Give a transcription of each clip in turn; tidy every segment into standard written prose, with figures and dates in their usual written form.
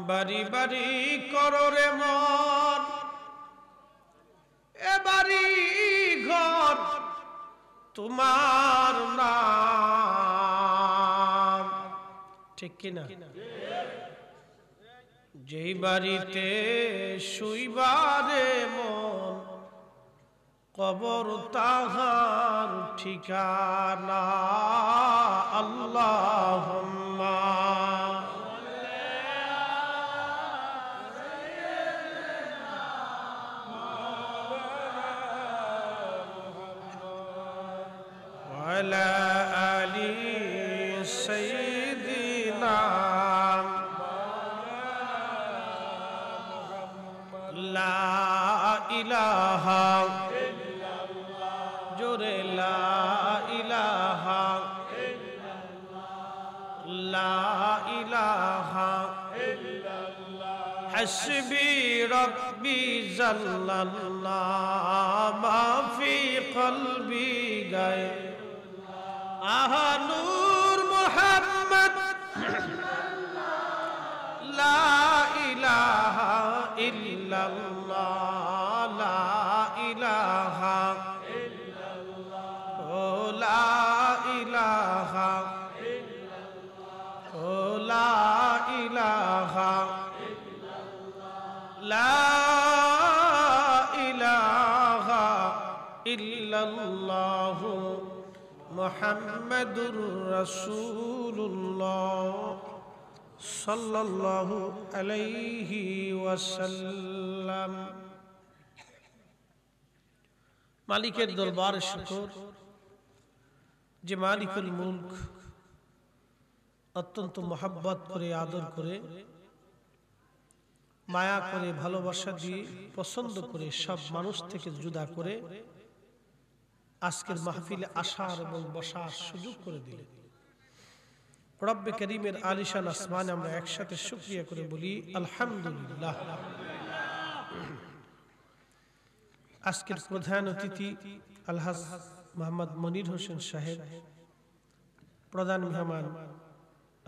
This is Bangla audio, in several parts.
বাড়ি বাড়ি করো রে মন, এ বাড়ি ঘর তোমার নাম, ঠিক কিনা? যেই বাড়িতে শুইবারে মন, কবর তাহার ঠিকানা। আল্লাহুম্মা ওয়ালা আলি সাইয়্যিদিনা লা ইলাহা জোরে লা ইলাহা লা ইলাহা হাসবি রব্বি জাল্লাল্লাহ মা ফি কলবি গায় আহা নূর মুহাম্মদ লা ইলাহা ইল্লাল্লাহ লা ইলাহা ও লা ইলাহা ও লা ইলাহা লা ইলাহা ইল্লাল্লাহ মুহাম্মাদুর রাসূলুল্লাহ সাল্লাল্লাহু আলাইহি ওয়াসাল্লাম। মালিকের দরবারে শুকর, যে মালিকুল মুলক অত্যন্ত মহব্বত করে, আদর করে, মায়া করে, ভালোবাসা দিয়ে, পছন্দ করে, সব মানুষ থেকে জুদা করে আজকের মাহফিলে আসার এবং বসার সুযোগ করে দিলেন। রব্বে করিমের আলিশান আসমানে আমরা একসাথে শুকরিয়া করে বলি আলহামদুলিল্লাহ। আজকের প্রধান অতিথি আলহাজ মোহাম্মদ মনির হোসেন সাহেব, প্রধান মেহমান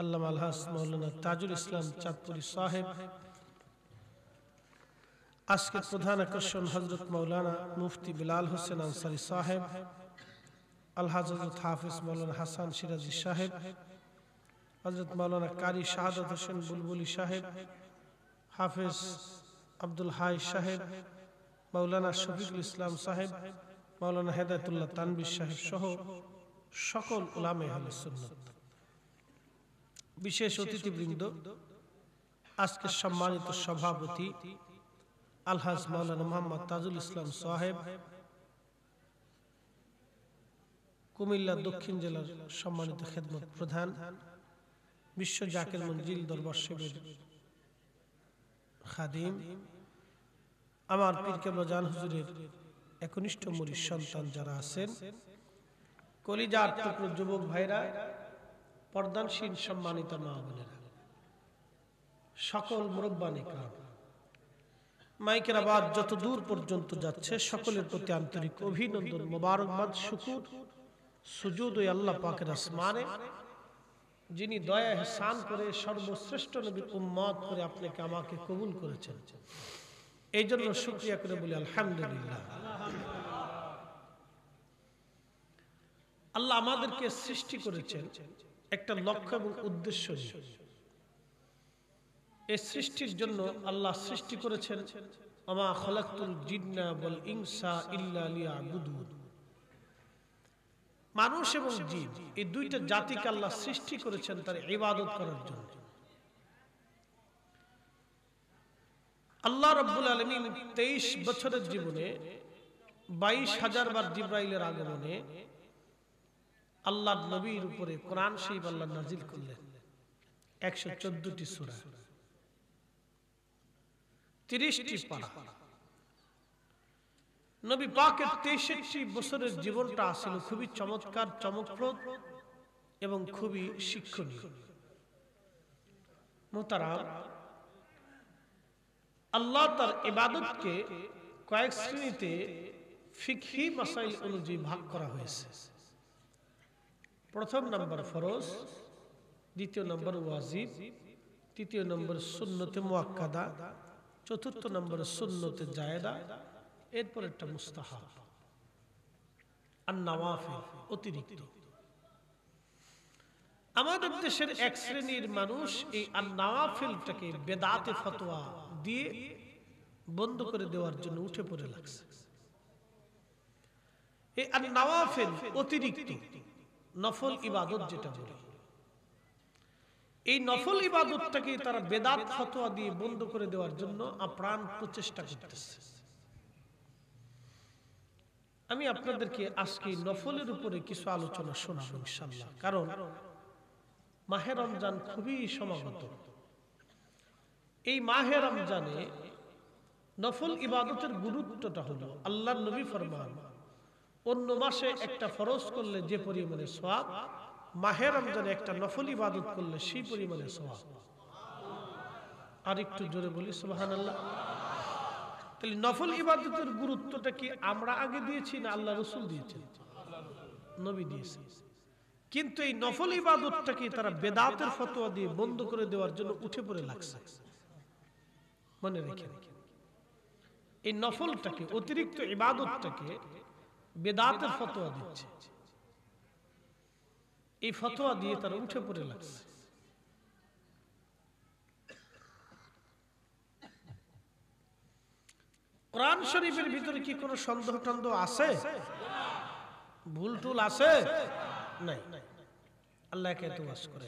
আল্লামা আলহাজ মাওলানা তাজুল ইসলাম চাঁদপুরি সাহেব, আজকের প্রধান আকর্ষণ হযরত মাওলানা মুফতি বিলাল হোসেন আনসারী সাহেব, আলহাজ হযরত হাফিজ মাওলানা হাসান সিরাজি সাহেব, হযরত মাওলানা কারি শাহাদাত হোসেন বুলবুলি সাহেব, হাফিজ আব্দুল হাই সাহেব, মাওলানা শফিকুল ইসলাম সাহেব, মাওলানা হেদায়েতুল্লাহ তানভীর সাহেব সহ সকল উলামায়ে আহলে সুন্নাত, বিশেষ অতিথিবৃন্দ, আজকের সম্মানিত সভাপতি আলহাজ মাওলানা মুহাম্মদ তাজুল ইসলাম সাহেব, কুমিল্লা দক্ষিণ জেলার সম্মানিত খেদমত প্রধান, বিশ্ব জাকির মঞ্জিল দরবার শরীফের খাদিম, আমার পীর কেবলা জান হুজুরের একনিষ্ঠ মুরিদ সন্তান যারা আছেন, কলিজার টুকরো যুবক ভাইরা, পর্দানশীল সম্মানিত মা বোনেরা, সকল মুরব্বান ইকরাম, মাইকের আওয়াজ যত দূর পর্যন্ত যাচ্ছে সকলের প্রতি আন্তরিক অভিনন্দন, মোবারকবাদ, শুকর, সুজুদ ওই আল্লাহ পাকের আসমানে, যিনি দয়া ইহসান করে সর্বশ্রেষ্ঠ নবীর উম্মত করে আপনাকে আমাকে কবুল করেছেন। এই জন্য শুকরিয়া করে বলি আলহামদুলিল্লাহ। আল্লাহ আমাদেরকে সৃষ্টি করেছেন একটা লক্ষ্য এবং উদ্দেশ্য নিয়ে। এই সৃষ্টির জন্য আল্লাহ সৃষ্টি করেছেন ওমা খালাকতুল জিন্না ওয়াল ইনসা ইল্লা লিয়াবুদুন। মানুষ এবং জিন এই দুইটা জাতিকে আল্লাহ সৃষ্টি করেছেন তার ইবাদত করার জন্য। আল্লাহ রাব্বুল আলামিন 23 বছরের জীবনে 22,000 বার জিবরাইলের আগমনে আল্লাহর নবীর উপরে কোরআন শরীফ আল্লাহ নাজিল করলেন। 114টি সূরা, 30টি পারা। নবী পাকের 63 বছরের জীবনটা ছিল খুবই চমৎকার, চমকপ্রদ এবং খুবই শিক্ষণীয়। মুহতারাম, আল্লাহ তার ইবাদতকে কয়েক শ্রেণীতে ফিকহি মাসাইল অনুযায়ী ভাগ করা হয়েছে। প্রথম নাম্বার ফরজ, দ্বিতীয় নাম্বার ওয়াজিব, তৃতীয় নম্বর সুন্নতে মুআক্কাদা, চতুর্থ নম্বর সুন্নতে জায়েদা, এরপর একটা মুস্তাহাব আর নওয়াফিল অতিরিক্ত। আমাদের দেশের এক শ্রেণীর মানুষ এই আর নওয়াফিলটাকে বেদাতে ফতোয়া দিয়ে বন্ধ করে দেওয়ার জন্য উঠে পড়ে লাগছে। এই আর নওয়াফিল অতিরিক্ত নফল ইবাদত যেটা বলে, এই নফল ইবাদতটাকে তারা বেদাত ফতোয়া দিয়ে বন্ধ করে দেওয়ার জন্য আপ্রাণ প্রচেষ্টা করতেছে। আমি আপনাদেরকে আজকে নফলের উপরে কিছু আলোচনা শোনাবো ইনশাআল্লাহ, কারণ মাহে রমজান খুবই সমাগত। এই মাহে রমজানে নফল ইবাদতের গুরুত্বটা হলো, আল্লাহর নবী ফরমান অন্য মাসে একটা ফরজ করলে যে পরিমাণে সওয়াব, মাহে রমজানে একটা নফল ইবাদত করলে সেই পরিমাণে সওয়াব। আর একটু জোরে বলি সুবহানাল্লাহ। তাহলে নফল ইবাদতের গুরুত্বটা কি আমরা আগে দিয়েছি না আল্লাহ রাসূল দিয়েছেন? নবী দিয়েছেন। কিন্তু এই নফল ইবাদতটাকে তারা বেদাতের ফতোয়া দিয়ে বন্ধ করে দেওয়ার জন্য উঠে পড়ে লাগছে। মনে রেখে এই নফলটাকে, অতিরিক্ত ইবাদতটাকে বেদাতের ফতোয়া দিচ্ছে, এই ফতোয়া দিয়ে তারা উঠে পড়ে লাগছে। কোরআন শরীফের ভিতরে কি কোনো সন্দেহ টন্দেহ আছে? ভুল টুল আছে? নাই। আল্লাহকে তো ওয়াজ করে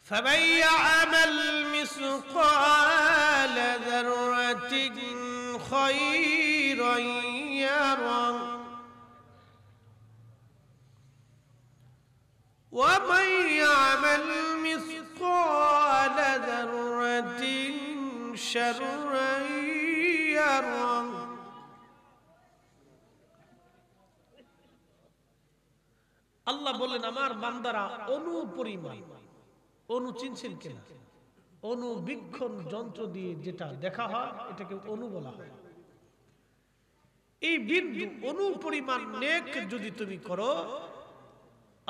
فَمَن يَعْمَلْ مِثْقَالَ ذَرَّةٍ خَيْرًا يَرَهُ وَمَن يَعْمَلْ مِثْقَالَ ذَرَّةٍ شَرًّا يَرَهُ। আল্লাহ বলেন আমার বান্দারা অণু পরিমাণ, অণু চিনছেন কিনা? অনুবীক্ষণ যন্ত্র দিয়ে যেটা দেখা হয় এটাকে অণু বলা হয়। এই বিন্দু অণু পরিমাণ নেক যদি তুমি করো,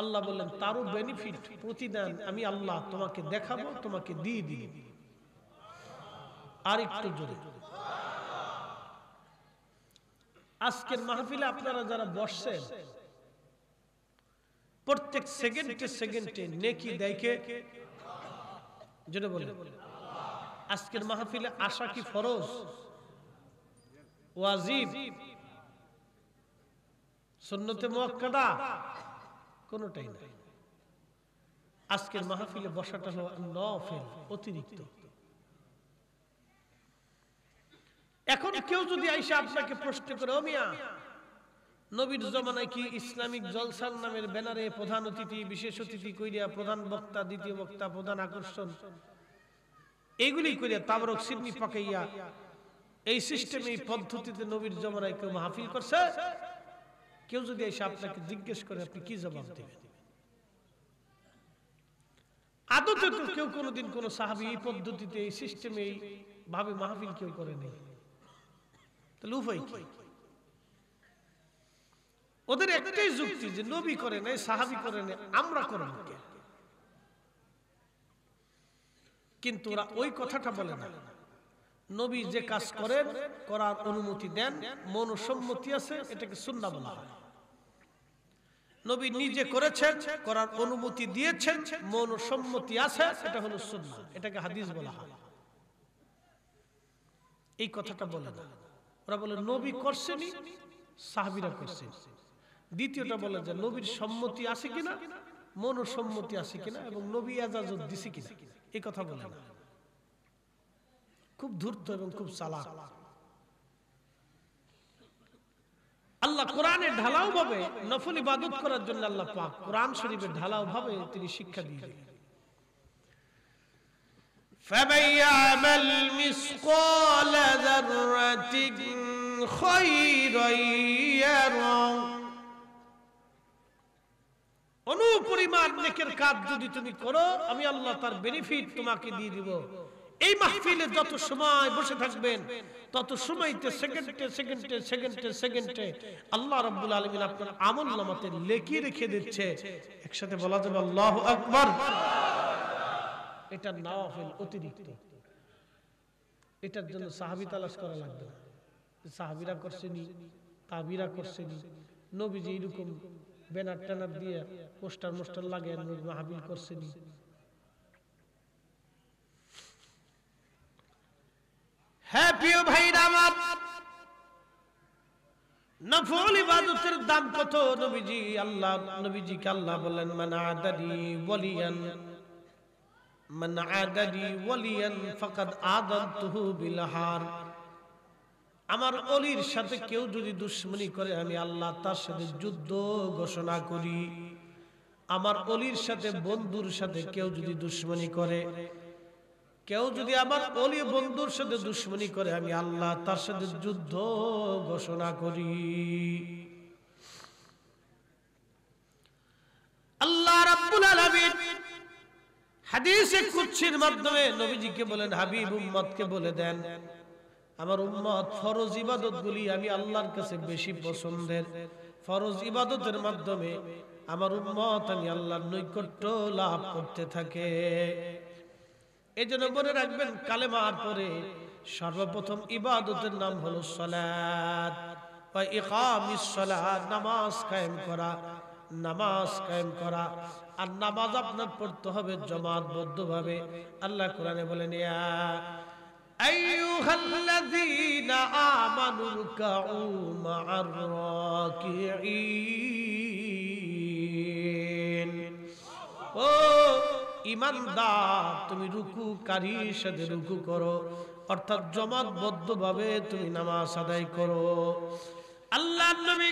আল্লাহ বলেন তারও বেনিফিট, প্রতিদান আমি আল্লাহ তোমাকে দেখাবো, তোমাকে দিয়ে দিব। আর একটু জোরে। আজকের মাহফিলে আপনারা যারা বসছেন, প্রত্যেক সেকেন্ডে সেকেন্ডে নেকি দেখে যেটা বলে, আজকের মাহফিলে আসা কি ফরজ, ওয়াজিব, সুন্নতে মুআক্কাদা? কোনটাই না। আজকের মাহফিলে বসাটা হলো নফল, অতিরিক্ত। এখন কেউ যদি আইসা আপনাকে প্রশ্ন করে, ও মিয়া নবীর জমানায় কি ইসলামিক জলসার নামের ব্যানারে প্রধান অতিথি, বিশেষ অতিথি কইরা, প্রধান বক্তা, দ্বিতীয় বক্তা, প্রধান আকর্ষণ, এইগুলি কইরা তাবরক সিডনি পাকাইয়া এই সিস্টেমে, এই পদ্ধতিতে নবীর জমানায় কেউ মাহফিল করছে? কেউ যদি এসে আপনাকে জিজ্ঞেস করে আপনি কি জবাব দেবেন? আদতে তো কেউ কোনোদিন কোন সাহাবী এই পদ্ধতিতে, এই সিস্টেমে, এই ভাবে মাহফিল কেউ করে নাই। তাহলে উপায় কি? ওদের একটাই যুক্তি যে নবী করে নাই, সাহাবী করে নাই, আমরা করব কেন? কিন্তু ওরা ওই কথাটা বলে না। নবী যে কাজ করেন, করার অনুমতি দেন, মনসম্মতি আছে, এটাকে সুন্নাহ বলা হয়। নবী নিজে করেছেন, করার অনুমতি দিয়েছেন, মনসম্মতি আছে, এটা হলো সুন্নাহ, এটাকে হাদিস বলা হয়। এই কথাটা বলে না। ওরা বলে নবী করছেনই, সাহাবীরা করছেন। দ্বিতীয়টা বলে যে নবীর সম্মতি আছে কিনা, মনসম্মতি আছে কিনা, এবং নবী ইজাজত দিছে কিনা, এই কথা বলে না। খুব ধূর্ত এবং খুব চালাক। আল্লাহ কোরআনে ঢালাও ভাবে নফল ইবাদত করার জন্য আল্লাহ পাক কোরআন শরীফে ঢালাও ভাবে তিনি শিক্ষা দিয়ে দিলেন। فَمَن يَعْمَلْ مِثْقَالَ ذَرَّةٍ خَيْرًا يَرَهُ। অনুপরিমাণ নেকের কাজ যদি তুমি করো, আমি আল্লাহ তার বেনিফিট তোমাকে দিয়ে দিব। এই মাহফিলে যত সময় বসে থাকবেন, তত সময়তে সেকেন্ডে সেকেন্ডে সেকেন্ডে সেকেন্ডে আল্লাহ রাব্বুল আলামিন আপনার আমলনামাতে লিখে রেখে দিচ্ছে। একসাথে বলা যাবে আল্লাহু আকবার। এটা নওয়াফিল অতিরিক্ত, এটার জন্য সাহাবী তালাশ করা লাগবে না। সাহাবীরা করছেনি, তাবিরা করছেনি, নবীজি এরকম ব্যানার ট্যানার দিয়ে পোস্টার মোস্টার লাগিয়ে মাহফিল করছেনি। হ্যাঁ প্রিয় ভাইরা আমার, নফল ইবাদতের দাম কত? নবীজিকে আল্লাহ বলেন মান আদানি ওয়ালিয়ান ফাকাদ আযানতুহু বিল হার। আমার ওলির সাথে কেউ যদি দুশমনি করে আমি আল্লাহ তার সাথে যুদ্ধ ঘোষণা করি। আমার ওলির সাথে বন্ধুর সাথে কেউ যদি দুশমনি করে, কেউ যদি আমার ওলি বন্ধুর সাথে দুশমনি করে আমি আল্লাহ তার সাথে যুদ্ধ ঘোষণা করি। আল্লাহ রাব্বুল আলামিন হাদিসে কুদসির মাধ্যমে নবীজিকে বলেন, হাবিব উম্মতকে বলে দেন আমার উম্মত ফরজ ইবাদতগুলি আমি আল্লাহর কাছে বেশি পছন্দের। ফরজ ইবাদতের মাধ্যমে আমার উম্মত আমি আল্লাহর নৈকট্য লাভ করতে থাকে। এজন্য মনে রাখবেন, কালেমার পরে সর্বপ্রথম ইবাদতের নাম হলো সালাত ওয়া ইকামিস সালাত, নামাজ কায়েম করা, নামাজ কায়েম করা। আর নামাজ আপনার পড়তে হবে জামাতবদ্ধভাবে। আল্লাহ কোরআনে বলেন, ইয়া আইয়ুহাল্লাযীনা আমানু রুকউ মা'আর রাকিঈন। ও ঈমানদার, তুমি রুকুকারীর সাথে রুকু করো, অর্থাৎ জামাতবদ্ধভাবে তুমি নামাজ আদায় করো। আল্লাহর নবী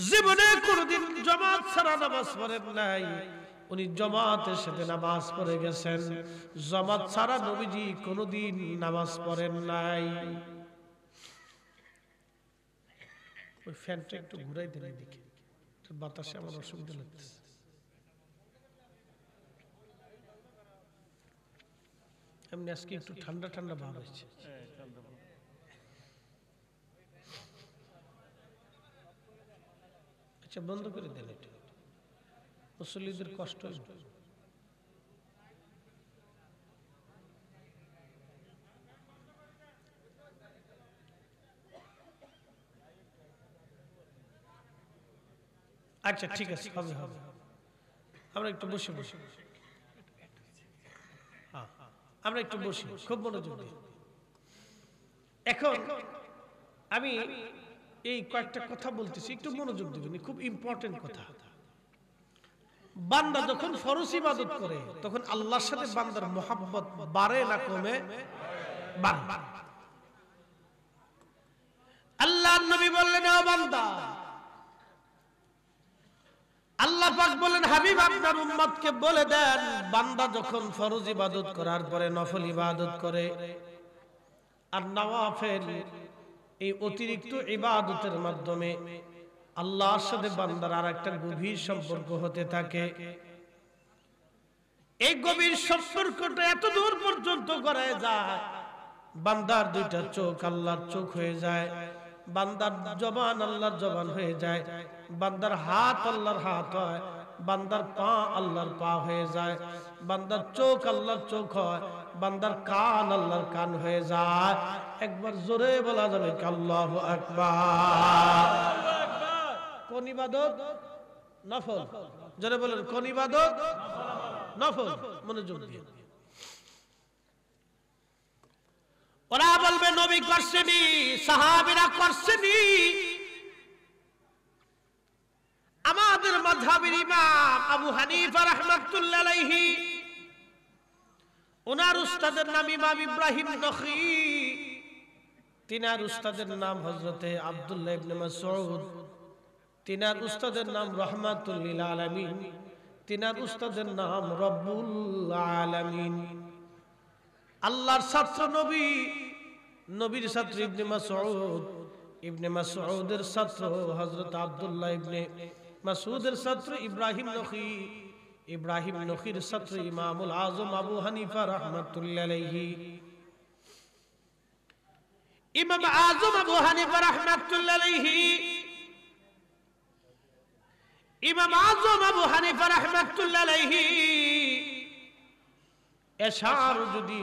জীবনে কোনদিন জামাত ছাড়া নামাজ পড়েন নাই, উনি জামাতের সাথে নামাজ পড়ে গেছেন। জামাত ছাড়া নবীজি কোনদিন নামাজ পড়েন নাই। ওই ফ্যানটা একটু ঘুরাই দেন এদিকে, বাতাসে আমার অসুবিধা লাগতেছে। এমনি আজকে একটু ঠান্ডা ঠান্ডা ভাব হয়েছে। আচ্ছা বন্ধ করে দেন, এটা মুসল্লিদের কষ্ট। আচ্ছা ঠিক আছে, হবে হবে, আমরা একটু বসে বসে, আমরা একটু বসি, খুব মনোযোগ দিই। এখন আমি এই কয়েকটা কথা বলতেছি, একটু মনোযোগ দিবেন, খুব ইম্পর্টেন্ট কথা। বান্দা যখন ফরজ ইবাদত করে তখন আল্লাহর সাথে বান্দার মুহাব্বত বাড়ে না কমে? বাড়ে। আল্লাহর নবী বললেন, ও বান্দা, আল্লাহ পাক বলেন, হাবিব আপনার উম্মতকে বলে দেন, বান্দা যখন ফরজ ইবাদত করার পরে নফল ইবাদত করে আর নওয়াফিল, এই অতিরিক্ত ইবাদতের মাধ্যমে আল্লাহর সাথে বান্দার আর একটা গভীর সম্পর্ক হতে থাকে। এই গভীর সম্পর্কটা এত দূর পর্যন্ত করায় যায়, বান্দার দুইটা চোখ আল্লাহর চোখ হয়ে যায়, বান্দার জবান আল্লাহর জবান হয়ে যায়, বান্দার হাত আল্লাহর হাত হয়, বান্দার পা আল্লাহর পা হয়ে যায়, বান্দার চোখ আল্লাহর চোখ হয়, বান্দার কান আল্লাহর কান হয়ে যায়। একবার জোরে বলা যাবে আল্লাহু আকবার। কোন ইবাদত? নফল। জোরে বলেন, কোন ইবাদত? নফল। মনোযোগ দিয়ে। ওরা বলবে নবী করছেনি, সাহাবীরা করছেনি। আমাদের মাযহাবের ইমাম আবু হানিফা রাহমাতুল্লাহ আলাইহি, ওনার উস্তাদের নাম ইমাম ইব্রাহিম নখী, তিনার উস্তাদের নাম হযরতে আব্দুল্লাহ ইবনে মাসউদ, তিনার উস্তাদের নাম রাহমাতুল লিল আলামিন, তিনার উস্তাদের নাম রব্বুল আলামিন। আল্লাহর ছাত্র নবী, নবীর ছাত্র ইবনে মাসউদ, ইবনে মাসউদের ছাত্র হযরত আব্দুল্লাহ ইবনে মাসউদের ছাত্র ইব্রাহিম নখী, ইব্রাহিম নখীর ছাত্র ইমামুল আযম আবু হানিফা রাহমাতুল্লাহ আলাইহি। ইমাম আযম আবু হানিফা রাহমাতুল্লাহ আলাইহি, ইমাম আযম আবু হানিফা রাহমাতুল্লাহ আলাইহি এশার যদি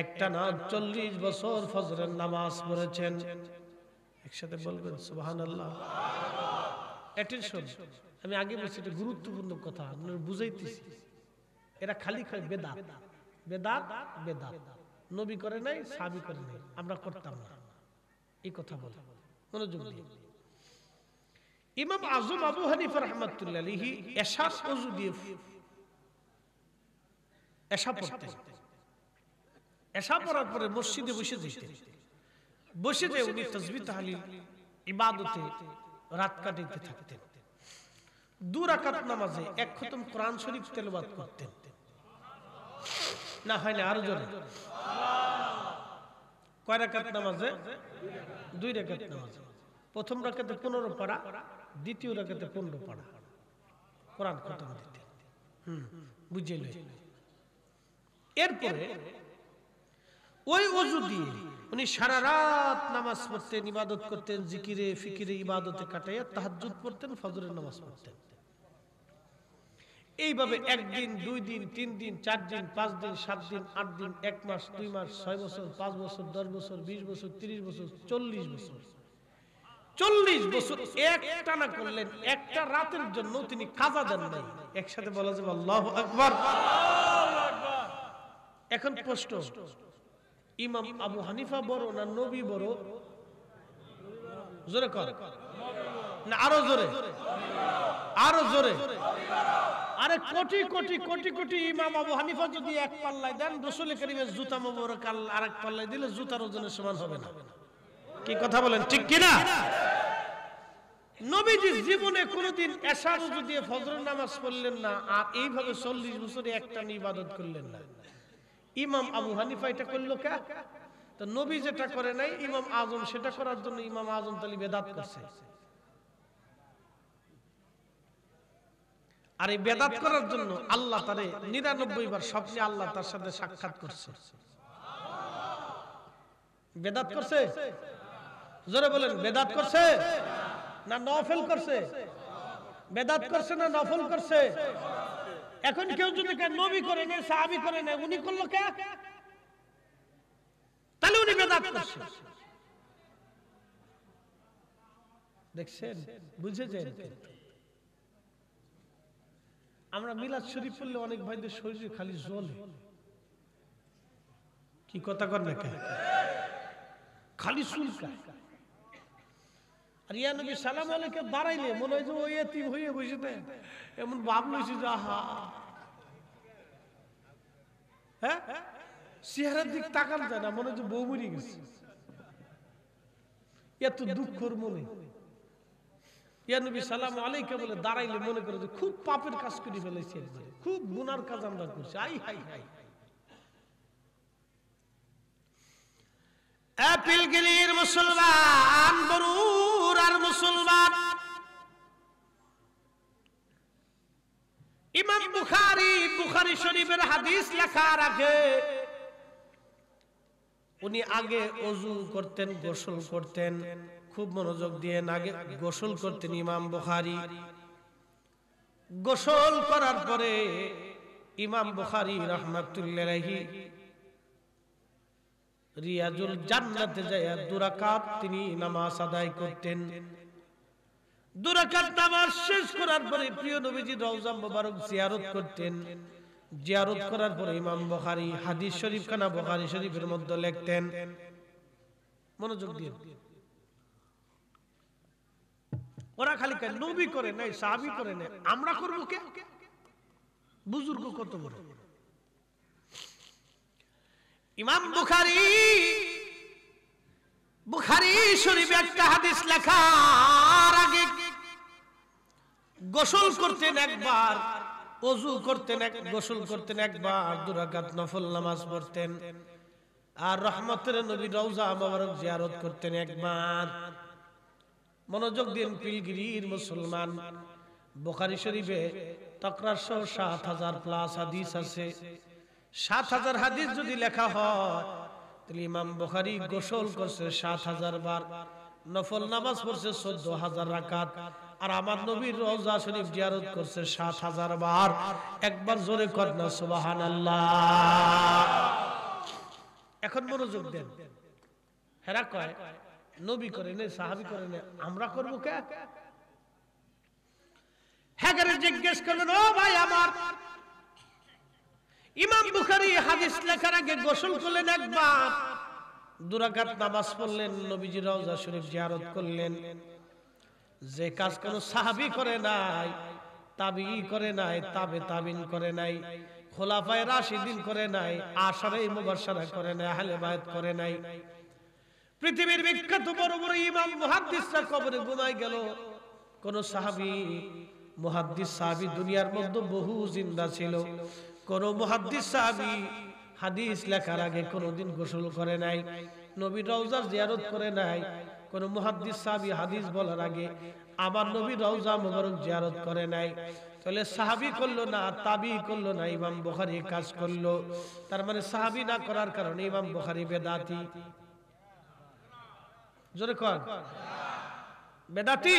একটা না 40 বছর ফজরের নামাজ পড়েছেন, একসাথে বলবেন সুবহানাল্লাহ। অ্যাটেনশন, আমি আগে বলছি এটা গুরুত্বপূর্ণ কথা, আপনারা বুঝাইতেছি। এরা খালি খায় বেদাত বেদাত বেদাত, নবী করে নাই, সাহাবী করে নাই, আমরা করতাম না, এই কথা বলে। মনোযোগ দিয়ে, ইমাম আজম আবু হানিফা রাহমাতুল্লাহ আলাইহি এশার ওযু দিয়ে এশা পড়তেন। এশা পড়ার পরে মসজিদে বসে যেতেন, বসে যে উনি তাসবিহ তাহলিল ইবাদতে রাত কাটাইতে থাকতেন। 2 রাকাত নামাজে 1 খতম কোরআন শরীফ তেলাওয়াত করতেন। না হয় না, আরো জোরে। কয় রাকাত নামাজে? 2 রাকাত নামাজে। প্রথম রাকাতে 15 পড়া, দ্বিতীয় রাকাতে 15 পড়া, কোরআন খতম দিতেন। বুঝলে? এরপরে ওই ওযু দিয়ে উনি সারা রাত নামাজ পড়তেন, ইবাদত করতেন, জিকিরে ফিকিরে ইবাদতে কাটাইয়া তাহাজ্জুদ পড়তেন, ফজরের নামাজ পড়তেন। এইভাবে 1 দিন 2 দিন 3 দিন 4 দিন 5 দিন 7 দিন 8 দিন 1 মাস 2 মাস 6 বছর 5 বছর 10 বছর 20 বছর 30 বছর 40 বছর 40 বছর একটানা করলেন। একটা রাতের জন্য তিনি কাজা দেন নাই। একসাথে বলা যাবে আল্লাহু আকবার। এখন প্রশ্ন, ইমাম আবু হানিফা বড় না নবী বড়? জোরে কর না, আরো জোরে, আরো জোরে। আরে কোটি কোটি কোটি কোটি ইমাম আবু হানিফা যদি এক পাল্লায় দেন, রাসূল কারীমের জুতা মোবারক আরেক পাল্লায় দিলে জুতার ওজনের সমান হবে না। কি কথা বলেন, ঠিক কি না? নবীজি জীবনে কোনোদিন এশার ওযু দিয়ে ফজরের নামাজ পড়লেন না, আর এইভাবে 40 বছরে একটা ইবাদত করলেন না। ইমাম আবু হানিফা এটা করলো কে? তো নবী যেটা করে নাই ইমাম আজম সেটা করার জন্য ইমাম আজম তালি বেদাত করছে। আর এই বেদাত করার জন্য আল্লাহ তারে 99 বার স্বপ্নে আল্লাহ তার সাথে সাক্ষাৎ করছে। বেদাত করছে? জোরে বলেন, বেদাত করছে না নফল করছে? বেদাত করছে না নফল করছে? এখন কেউ যদি নবী করে না, সাহাবী করে না, উনি করলো কে? তাহলে উনি বেদাত করছে। দেখছেন, বুঝেছেন? আমরা মিলাদ শরীফ পড়লে অনেক ভাইদের শরীরে খালি জ্বলে। কি কথা কর না, খালি চুলকায়। আর ইয়া নবী সালাম আলাইকুম বাড়াইলে মনে হয় যে ওই এতিম হয়ে বসে দেয়, এমন ভাব লইছে যে আহা। হ্যাঁ, চেহারার দিক তাকান যায় না, মনে হয় যে বউ মরে গেছে, এত দুঃখর মনে। ইয়া নবী সালাম আলাইকুম বলে দাঁড়াইলে মনে করে যে খুব পাপের কাজ করে ফেলেছি, খুব গুনার কাজ আমরা করছি। I high high. পিলগিরির মুসলমান, বরুরার মুসলমান, ইমাম বুখারী শরীফের হাদিস লেখা রাখে। উনি আগে ওযু করতেন, গোসল করতেন, খুব মনোযোগ দিয়ে আগে গোসল করতেন ইমাম বুখারী। গোসল করার পরে ইমাম বুখারী রাহমাতুল্লাহি আলাইহি রিয়াজুল জান্নাতে যায় 2 রাকাত তিনি নামাজ আদায় করতেন। 2 রাকাত নামাজ শেষ করার পরে প্রিয় নবীজি রওজা মোবারক জিয়ারত করতেন। জিয়ারত করার পরে ইমাম বুখারী হাদিস শরীফ খানা বুখারী শরীফের মধ্যে লিখতেন। মনোযোগ দিয়ে, ওরা খালি নবী করে নাই, সাহাবী করে নাই, আমরা করব কে? বুজুর্গ কত বড়। ইমাম বুখারী শরীফে একটা হাদিস লেখার আগে গোসল করতেন একবার, ওযু করতেন গোসল করতেন একবার, 2 রাকাত নফল নামাজ পড়তেন, আর রহমতের নবী রওজা মোবারক জিয়ারত করতেন একবার। মনোযোগ দিন পিলগিরির মুসলমান, বুখারী শরীফে তাকরার 7000 প্লাস হাদিস আছে। 7000 হাদিস যদি লেখা হয় তাহলে ইমাম বুখারী গোসল করছে 7000 বার, নফল নামাজ পড়ছে 14000 রাকাত, আর আমার নবীর রওজা শরীফ জিয়ারত করছে ৭০০০ বার। একবার জোরে কর না সুবহানাল্লাহ। এখন মনোযোগ দেন। হেরা কয় নবী করে না, সাহাবী করে না, আমরা করব কে? হ্যাঁ জিজ্ঞেস করলেন, ও ভাই আমার, ইমাম বুখারী হাদিস লেখার আগে গোসল করলেন একবার, ২ রাকাত নামাজ পড়লেন, নবীজির রওজা শরীফ জিয়ারত করলেন। যে কাজ কোন সাহাবী করে নাই, তাবিঈ করে নাই, তাবে তাবিন করে নাই, খোলাফায়ে রাশিদিন করে নাই, আশারে মুবাশশারা করে নাই, আহলে বায়ত করে নাই, পৃথিবীর বিখ্যাত বড় বড় ইমাম মুহাদ্দিসরা কবরে ঘুমায় গেল, কোন সাহাবী মুহাদ্দিস সাহাবী দুনিয়ার মধ্যে বহু জিন্দা ছিল, কোন মুহাদ্দিস সাহাবী হাদিস লেখার আগে কোনদিন গোসল করে নাই, নবীর রওজা জিয়ারত করে নাই, কোন মুহাদ্দিস সাহাবী হাদিস বলার আগে আমার নবীর রওজা মুবারক জিয়ারত করে নাই। তাহলে সাহাবী করলো না, তাবিঈ করলো না, ইমাম বুখারী কাজ করলো। তার মানে সাহাবী না করার কারণে ইমাম বুখারী বেদাতি। জোরে কর, বেদাতি।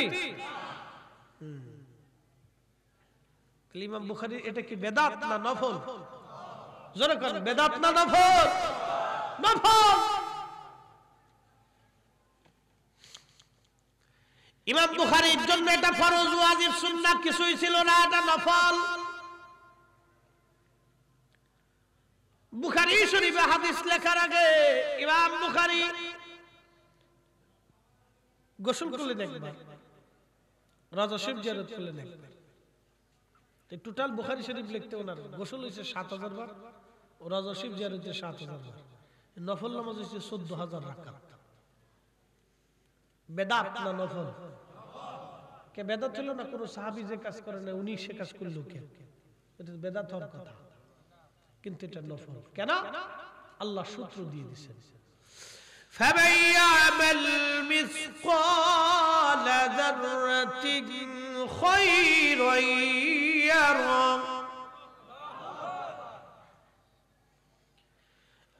ইমাম বুখারী এটা কি বেদাত না নফল? জোরে কর, বেদাত না নফল? নফল। ইমাম বুখারীর জন্য এটা ফরজ, ওয়াজিব, সুন্নাহ কিছুই ছিল না, এটা নফল। বুখারী শরীফে হাদিস লেখার আগে ইমাম বুখারী গোসল করলেন একবার, রওজা শরীফ জিয়ারত করলেন একবার। টোটাল বুখারী শরীফ লিখতে ওনার গোসল হয়েছে ৭০০০ বার, ও রওজা শরীফ জিয়ারত হয়েছে ৭০০০ বার, নফল নামাজ হয়েছে ১৪০০০ রাকাত। বেদাত না নফল? কে বেদাত ছিল না? কোন সাহাবী যে কাজ করে না উনি সে কাজ করলো, কে? এটা বেদাত হওয়ার কথা, কিন্তু এটা নফল। কেন? আল্লাহ সূত্র দিয়ে দিয়েছেন, فَمَن يَعْمَلْ مِثْقَالَ ذَرَّةٍ خَيْرًا يَرَهُ।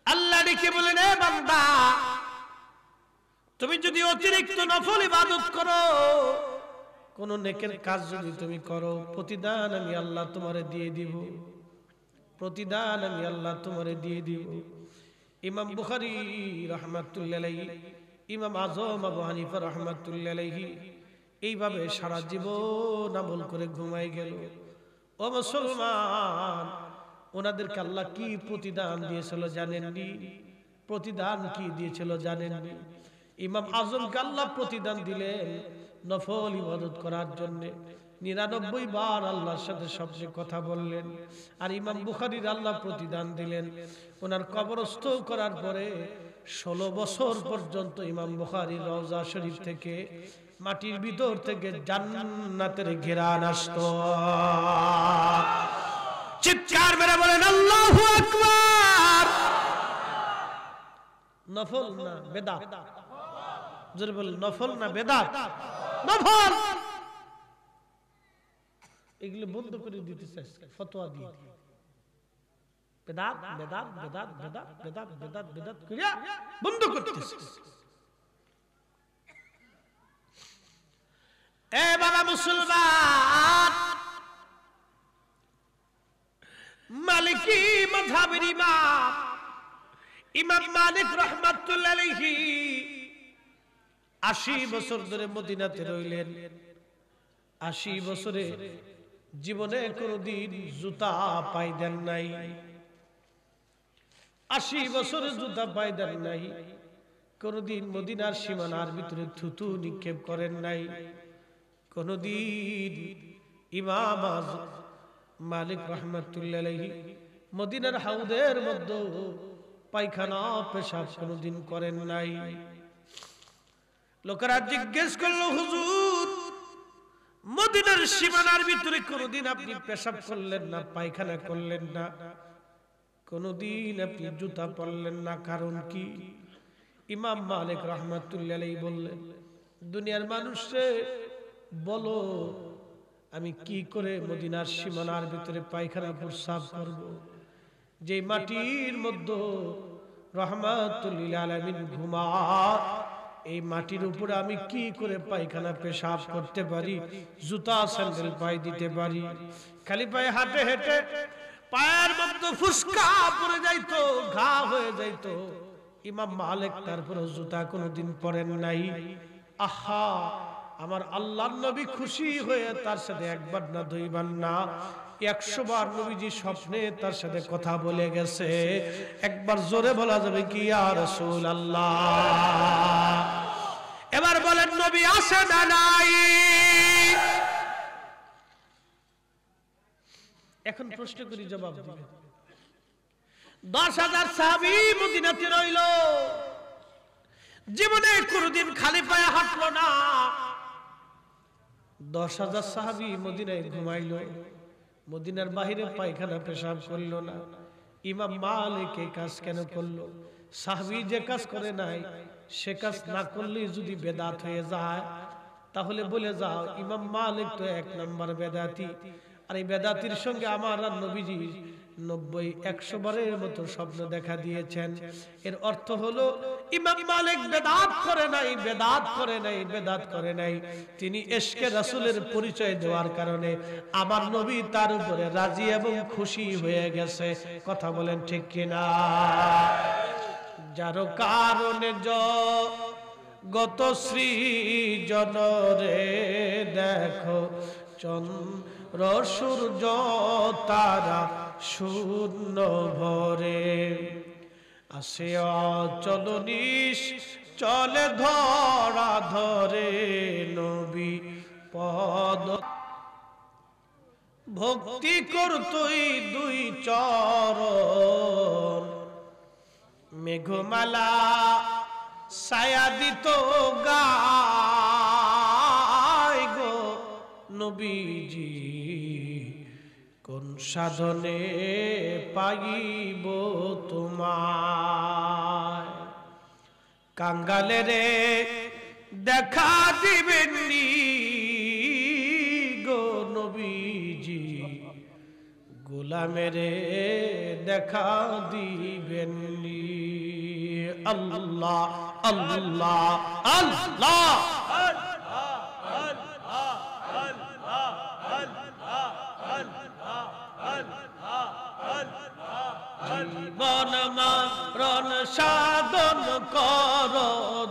আল্লাহ ডেকে বলেন, এ বান্দা, তুমি যদি অতিরিক্ত নফল ইবাদত করো, কোন নেকের কাজ যদি তুমি করো, প্রতিদান আমি আল্লাহ তোমারে দিয়ে দিব, প্রতিদান আমি আল্লাহ তোমারে দিয়ে দিব। ইমাম বুখারী রাহমাতুল্লাহি আলাইহি, ইমাম আযম আবু হানিফা রাহমাতুল্লাহি আলাইহি এইভাবে সারা জীবন আমল করে ঘুমাই গেল। ও মুসলমান, ওনাদেরকে আল্লাহ কি প্রতিদান দিয়েছিল জানেননি? প্রতিদান কি দিয়েছিল জানেননি? ইমাম আযমকে আল্লাহ প্রতিদান দিলেন নফল ইবাদত করার জন্য। ৯৯ বার আল্লাহর সাথে সবচেয়ে কথা বললেন। আর ইমাম বুখারীর আল্লাহ প্রতিদান দিলেন, ওনার কবরস্থ করার পরে ১৬ বছর পর্যন্ত ইমাম বুখারীর রওজা শরীফ থেকে মাটির ভিতর থেকে জান্নাতের ঘেরান আসতো। চিৎকার মেরে বলেন আল্লাহু আকবার। নফল না বেদাত? জোরে বলেন, নফল না বেদাত? নফল। এগুলো বন্ধ করে দিতে চাইছে, ফতোয়া দিয়ে বেদাত বেদাত বেদাত বেদাত বেদাত বেদাত বেদাত করিয়া বন্ধ করতেছে। এ বাবা মুসলমান, মালিকি মাযহাবের ইমাম ইমাম মালিক রাহমাতুল্লাহি আলাইহি ৮০ বছর ধরে মদিনাতে রইলেন। ৮০ বছরে জীবনে কোনদিন জুতা পায়দেন নাই। ৮০ বছরে জুতা পায়দেন নাই। কোনদিন মদিনার সীমানার ভিতরে থুতু নিক্ষেপ করেন নাই। কোনদিন ইমাম মালিক রাহমাতুল্লাহি আলাইহি মদিনার হাউদের মধ্যে পায়খানা পেশাব কোনদিন করেন নাই। লোকেরা জিজ্ঞেস করলো, হুজুর, মদিনার সীমানার ভিতরে কোনদিন আপনি পেশাব করলেন না, পায়খানা করলেন না, কোনদিন আপনি জুতা পরলেন না, কারণ কি? ইমাম মালিক রাহমাতুল্লাহি আলাইহি বললেন, দুনিয়ার মানুষে বলো আমি কি করে মদিনার সীমানার ভিতরে পায়খানা প্রস্রাব করব, যে মাটির মধ্যে রাহমাতুল লিল আলামিন ঘুমায়, এই মাটির উপরে আমি কি করে পায়খানা পেশাব করতে পারি, জুতা স্যান্ডেল পায়ে দিতে পারি? খালি পায়ে হাঁটে হেঁটে পায়ের মধ্যে ফুসকা পড়ে যাইতো, ঘা হয়ে যাইতো। ইমাম মালিক তারপরে জুতা কোনোদিন পরেন নাই। আহা, আমার আল্লাহর নবী খুশি হয়ে তার সাথে একবার না দুইবার না 100 বার নবীজি স্বপ্নে তার সাথে কথা বলে গেছে। একবার জোরে বলা যাবে কি ইয়া রাসূলুল্লাহ? এবার বলেন নবী আছে না নাই? এখন প্রশ্ন করি, জবাব দিবেন। 10,000 সাহাবী মদিনাতে রইল, জীবনে কোনদিন খালি পায়ে হাঁটলো না। 10,000 সাহাবী মদিনায় ঘুমাইলো, মদিনার বাহিরে পায়খানা পেশাব করলো না। ইমাম মালিক এই কাজ কেন করলো? সাহাবী যে কাজ করে নাই সে কাজ না করলে যদি বেদাত হয়ে যায়, তাহলে বলে যাও ইমাম মালিক তো 1 নাম্বার বেদাতি। আর এই বেদাতির সঙ্গে আমার আর নবীজি 90-100 বারের মতো স্বপ্ন দেখা দিয়েছেন। এর অর্থ হলো ইমাম মালিক বেদাত করে নাই, বেদাত করে নাই, বেদাত করে নাই। তিনি ইশকে রাসূলের পরিচয় দেওয়ার কারণে আমার নবী তার উপরে রাজি এবং খুশি হয়ে গেছে। কথা বলেন ঠিক কিনা? যার কারণে গত সৃজন রে দেখো, চন্দ্র সূর্য তারা শূন্য ভরে, আসে অচল নিশ চলে ধরা ধরে, নবী পদ ভক্তি করতই 2 চরণ, মেঘমালা ছায়া দিত গায় গো নবীজি, কোন সাধনে পাইব তোমায়? কাঙ্গালেরে দেখা দিবেননি গো নবীজি, গোলামেরে দেখা দিবেননি। আল্লাহ আল্লাহ আল্লাহ জীবন মরণ সাধন কর,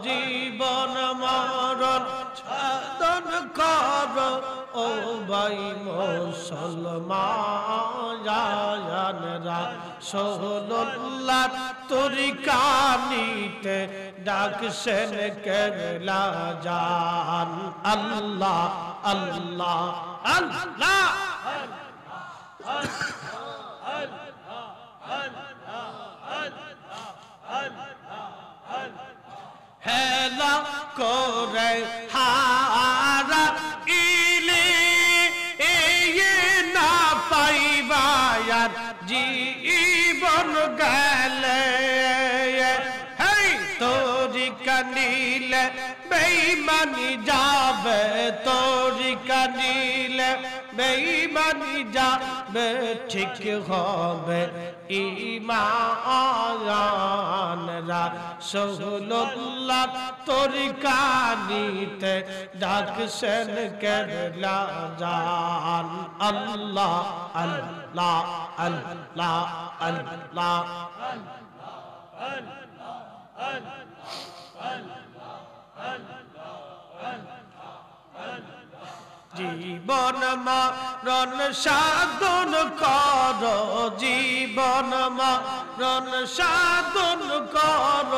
জীবন মরণ সাধন কর, ও ভাই মুসলমান রাসূলুল্লাহ তরিকা নিতে ডাকছেন কেবলা জান। আল্লাহ আল্লাহ আল্লাহ হেলা করে হারা ইলে না পাইবার জীবন গেলে, হেই তরিকা নিলে বেঈমানি যাবে, তরিকা নিলে বেঈমানি যাবে, ঠিক হবে ঈমান রাসূলুল্লাহ তরিকা নিতে ডাকছেন কেবলা জান। আল্লাহ আল্লাহ আল্লাহ আল্লাহ জীবন মরণ সাধন কর, জীবন মরণ সাধন কর,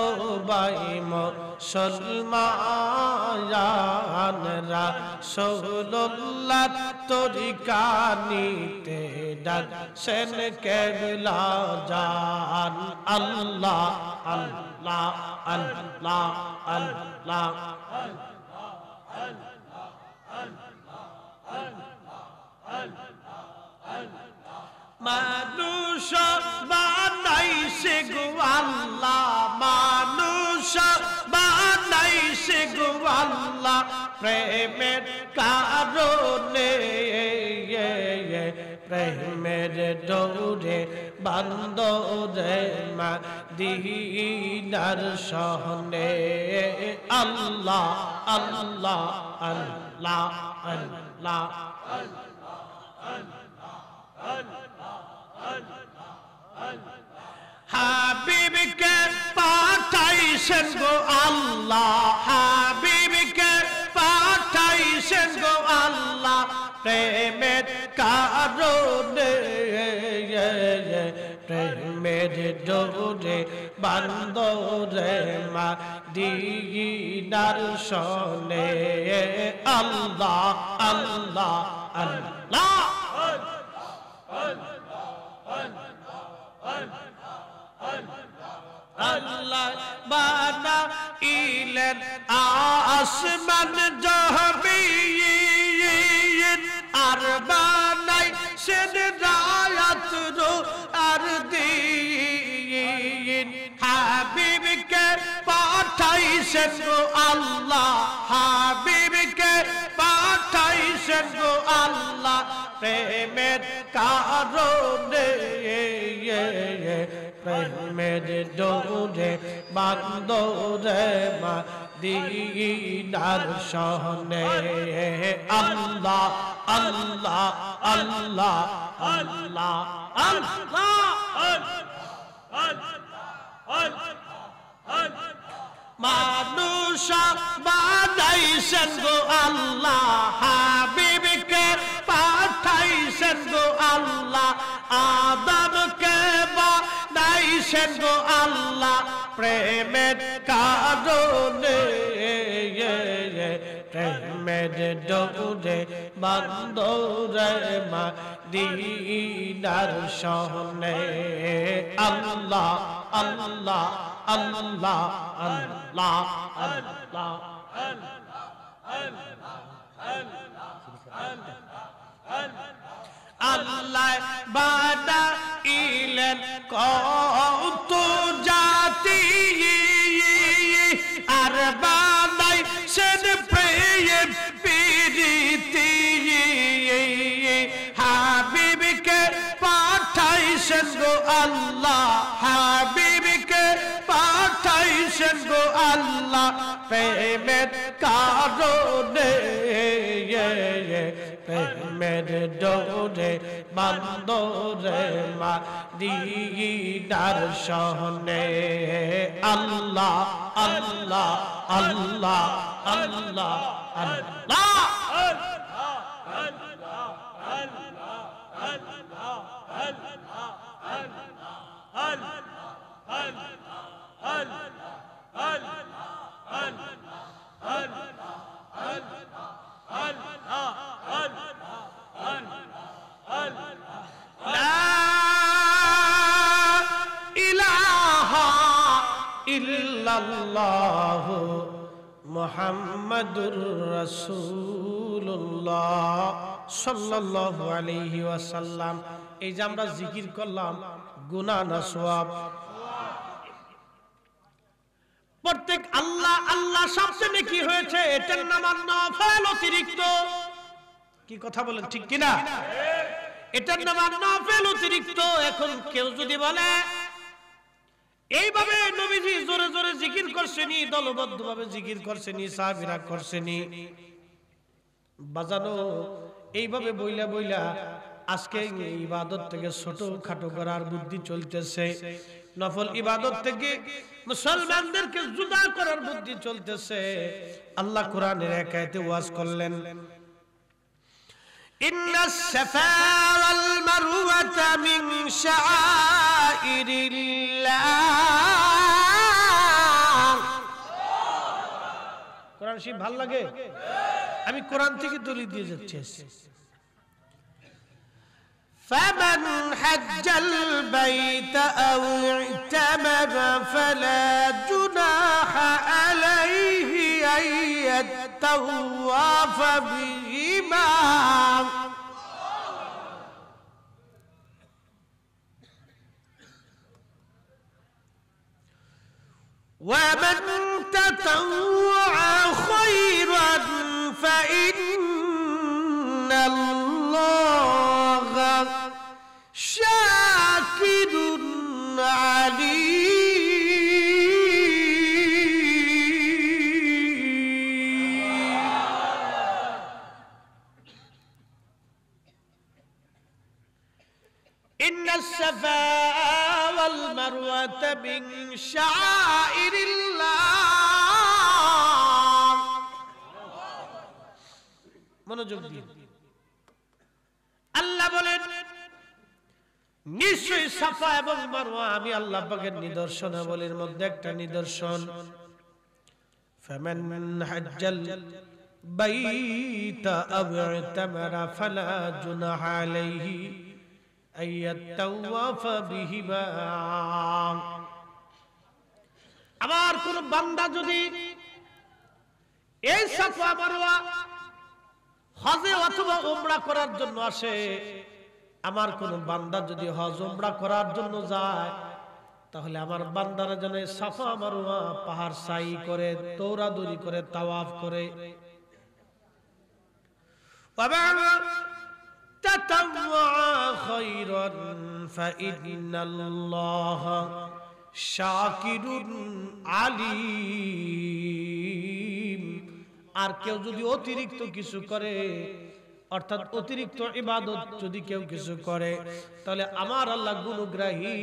ও ভাই মুসলমান রাসূলুল্লাহ তরিকা নিতে ডাকছেন কেবলা জান। আল্লাহ আল্লাহ আল্লাহ আল্লাহ মানুষ বানাইছে গো আল্লাহ, মানুষ বানাইছে গো আল্লাহ প্রেমের কারণে, প্রেমের ডোরে বান্দরে মদিনার শহরে আল্লাহ আল্লাহ আল্লাহ আল্লাহ হাবিবকে পাঠাইছেন গো আল্লাহ হাবিবকে পাঠাইছেন গো আল্লাহ প্রেমের কারণে প্রেমের ডোরে বান্দরে মদিনার শহরে আল্লাহ আল্লাহ আল্লাহ আল্লাহ বানাইলেন আসমান জমিন আর বানাইছেন রাত আর দিন হাবিবকে পাঠাইছেন গো আল্লাহ হাবিবকে পাঠাইছেন গো আল্লাহ প্রেমের কারণে প্রেমের ডোরে বান্দরে মদিনার শহরে আল্লাহ আল্লাহ আল্লাহ আল্লাহ মানুষ বানাইছেন গো আল্লাহ হাবিবকে পাঠাইছেন গো আল্লাহ আদমকে বানাইছেন গো আল্লাহ প্রেমের কারণে প্রেমের ডোরে বান্দরে মদিনার শহরে আল্লাহ আল্লাহ আল্লাহ আল্লাহ আল্লাহ আল্লাহ বানাইলেন কত জাতি আর বানাইছেন প্রেম প্রীতি হাবিবকে পাঠাইছেন গো আল্লাহ হাবিবকে পাঠাইছেন গো আল্লাহ প্রেমের কারণে প্রেমের ডোরে বান্দরে মদিনার শহরে আল্লাহ আল্লাহ আল্লাহ আল্লাহ আল্লাহ ইল্লাল্লাহ মুহাম্মাদুর রাসূলুল্লাহ সাল্লাল্লাহু আলাইহি ওয়াসাল্লাম। এই যে আমরা জিকির করলাম গুনাহ না সওয়াব? প্রত্যেক আল্লাহ আল্লাহ শব্দে নেকি হয়েছে, এটার নাম নফল অতিরিক্ত। কি কথা বলেন, ঠিক কিনা? এটার নাম নফল অতিরিক্ত। এখন কেউ যদি বলে এইভাবে নবীজি জোরে জোরে জিকির করছেনি, দলবদ্ধভাবে জিকির করছেনি, সাহাবীরা করছেনি, বাজানো এইভাবে বইলা বইলা আজকে ইবাদত থেকে ছোট খাটো করার বুদ্ধি চলতেছে, নফল ইবাদত থেকে মুসলমানদেরকে জুদা করার বুদ্ধি চলতেছে। আল্লাহ কোরআনের এক আয়াতে ওয়াজ করলেন, ইন্নাস সাফা ওয়াল মারওয়াতা মিন শাআইরিল্লাহ। কোরআন শরীফ ভালো লাগে? আমি কোরআন থেকে দলিল দিয়ে যাচ্ছি। فمن حج البيت أو اعتمر فلا جناح عليه أن يطوف بهما ومن تطوع خيرا فإن الله شاكر মারওয়াতা মিন শাআইরিল্লাহ। মনোযোগ দিন। আল্লাহ বলেন নিশ্চয়ই সাফা এবং মারওয়া আমি আল্লাহ পাকের নিদর্শনাবলীর মধ্যে একটা নিদর্শন। ফামান হাজ্জাল বাইতা আও ইতামারা ফালা জুনাহা আলাইহি আইয়াতাওয়াফা বিহিমা। আমার কোন বান্দা যদি এই সাফা মারওয়া হজে অথবা উমরা করার জন্য আসে, আমার কোন বান্দা যদি হজ উমরা করার জন্য যায়, তাহলে আমার বান্দারা যেন সাফা মারওয়া পাহাড় সাই করে, দৌড়াদৌড়ি করে, তাওয়াফ করে। তাতাওয়া খায়রান ফাইন্নাল্লাহা শাকিরুন আলিম। আর কেউ যদি অতিরিক্ত কিছু করে, অর্থাৎ অতিরিক্ত ইবাদত যদি কেউ কিছু করে, তাহলে আমার আল্লাহ গুণগ্রাহী,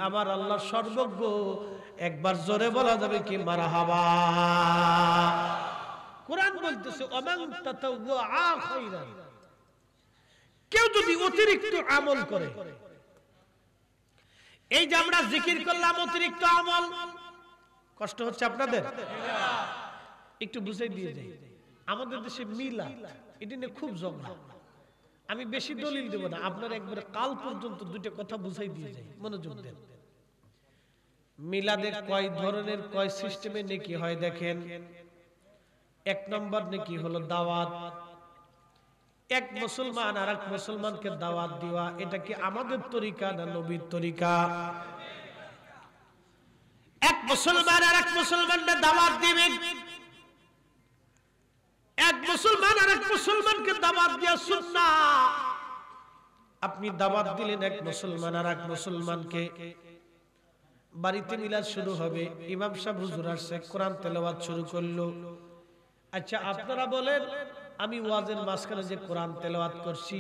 আমার আল্লাহ সর্বজ্ঞ। একবার জোরে বলা যাবে কি মারহাবা। কোরআন বলতেছে ওমান তাতাওয়া খায়রান, কেউ যদি অতিরিক্ত আমল করে। এই যে আমরা জিকির করলাম অতিরিক্ত আমল, কষ্ট হচ্ছে আপনাদের? একটু বুঝাই দিয়ে যাই। আমাদের দেশে মিলাদ, এটা নিয়ে খুব ঝগড়া। আমি বেশি দলিল দেব না, আপনার একবারে কাল পর্যন্ত দুটো কথা বুঝাই দিয়ে যাই, মনোযোগ দেন। মিলাদে কয় ধরনের, কয় সিস্টেমে নেকি হয় দেখেন। এক নম্বর নেকি হলো দাওয়াত। এক মুসলমান আর এক মুসলমানকে দাওয়াত দেওয়া, এটা কি আমাদের তরিকা না নবীর তরিকা? এক মুসলমান আর এক মুসলমানকে দাওয়াত দিবেন, এক মুসলমান আর এক মুসলমানকে দাওয়াত দেওয়া সুন্নাহ। আপনি দাওয়াত দিলেন এক মুসলমান আর এক মুসলমানকে, বাড়িতে মিলাদ শুরু হবে, ইমাম সাহেব হুজুর আসছে, কোরআন তেলাওয়াত শুরু করলো। আচ্ছা আপনারা বলেন, আমি ওয়াজের মাঝখানে যে কোরআন তেলাওয়াত করছি,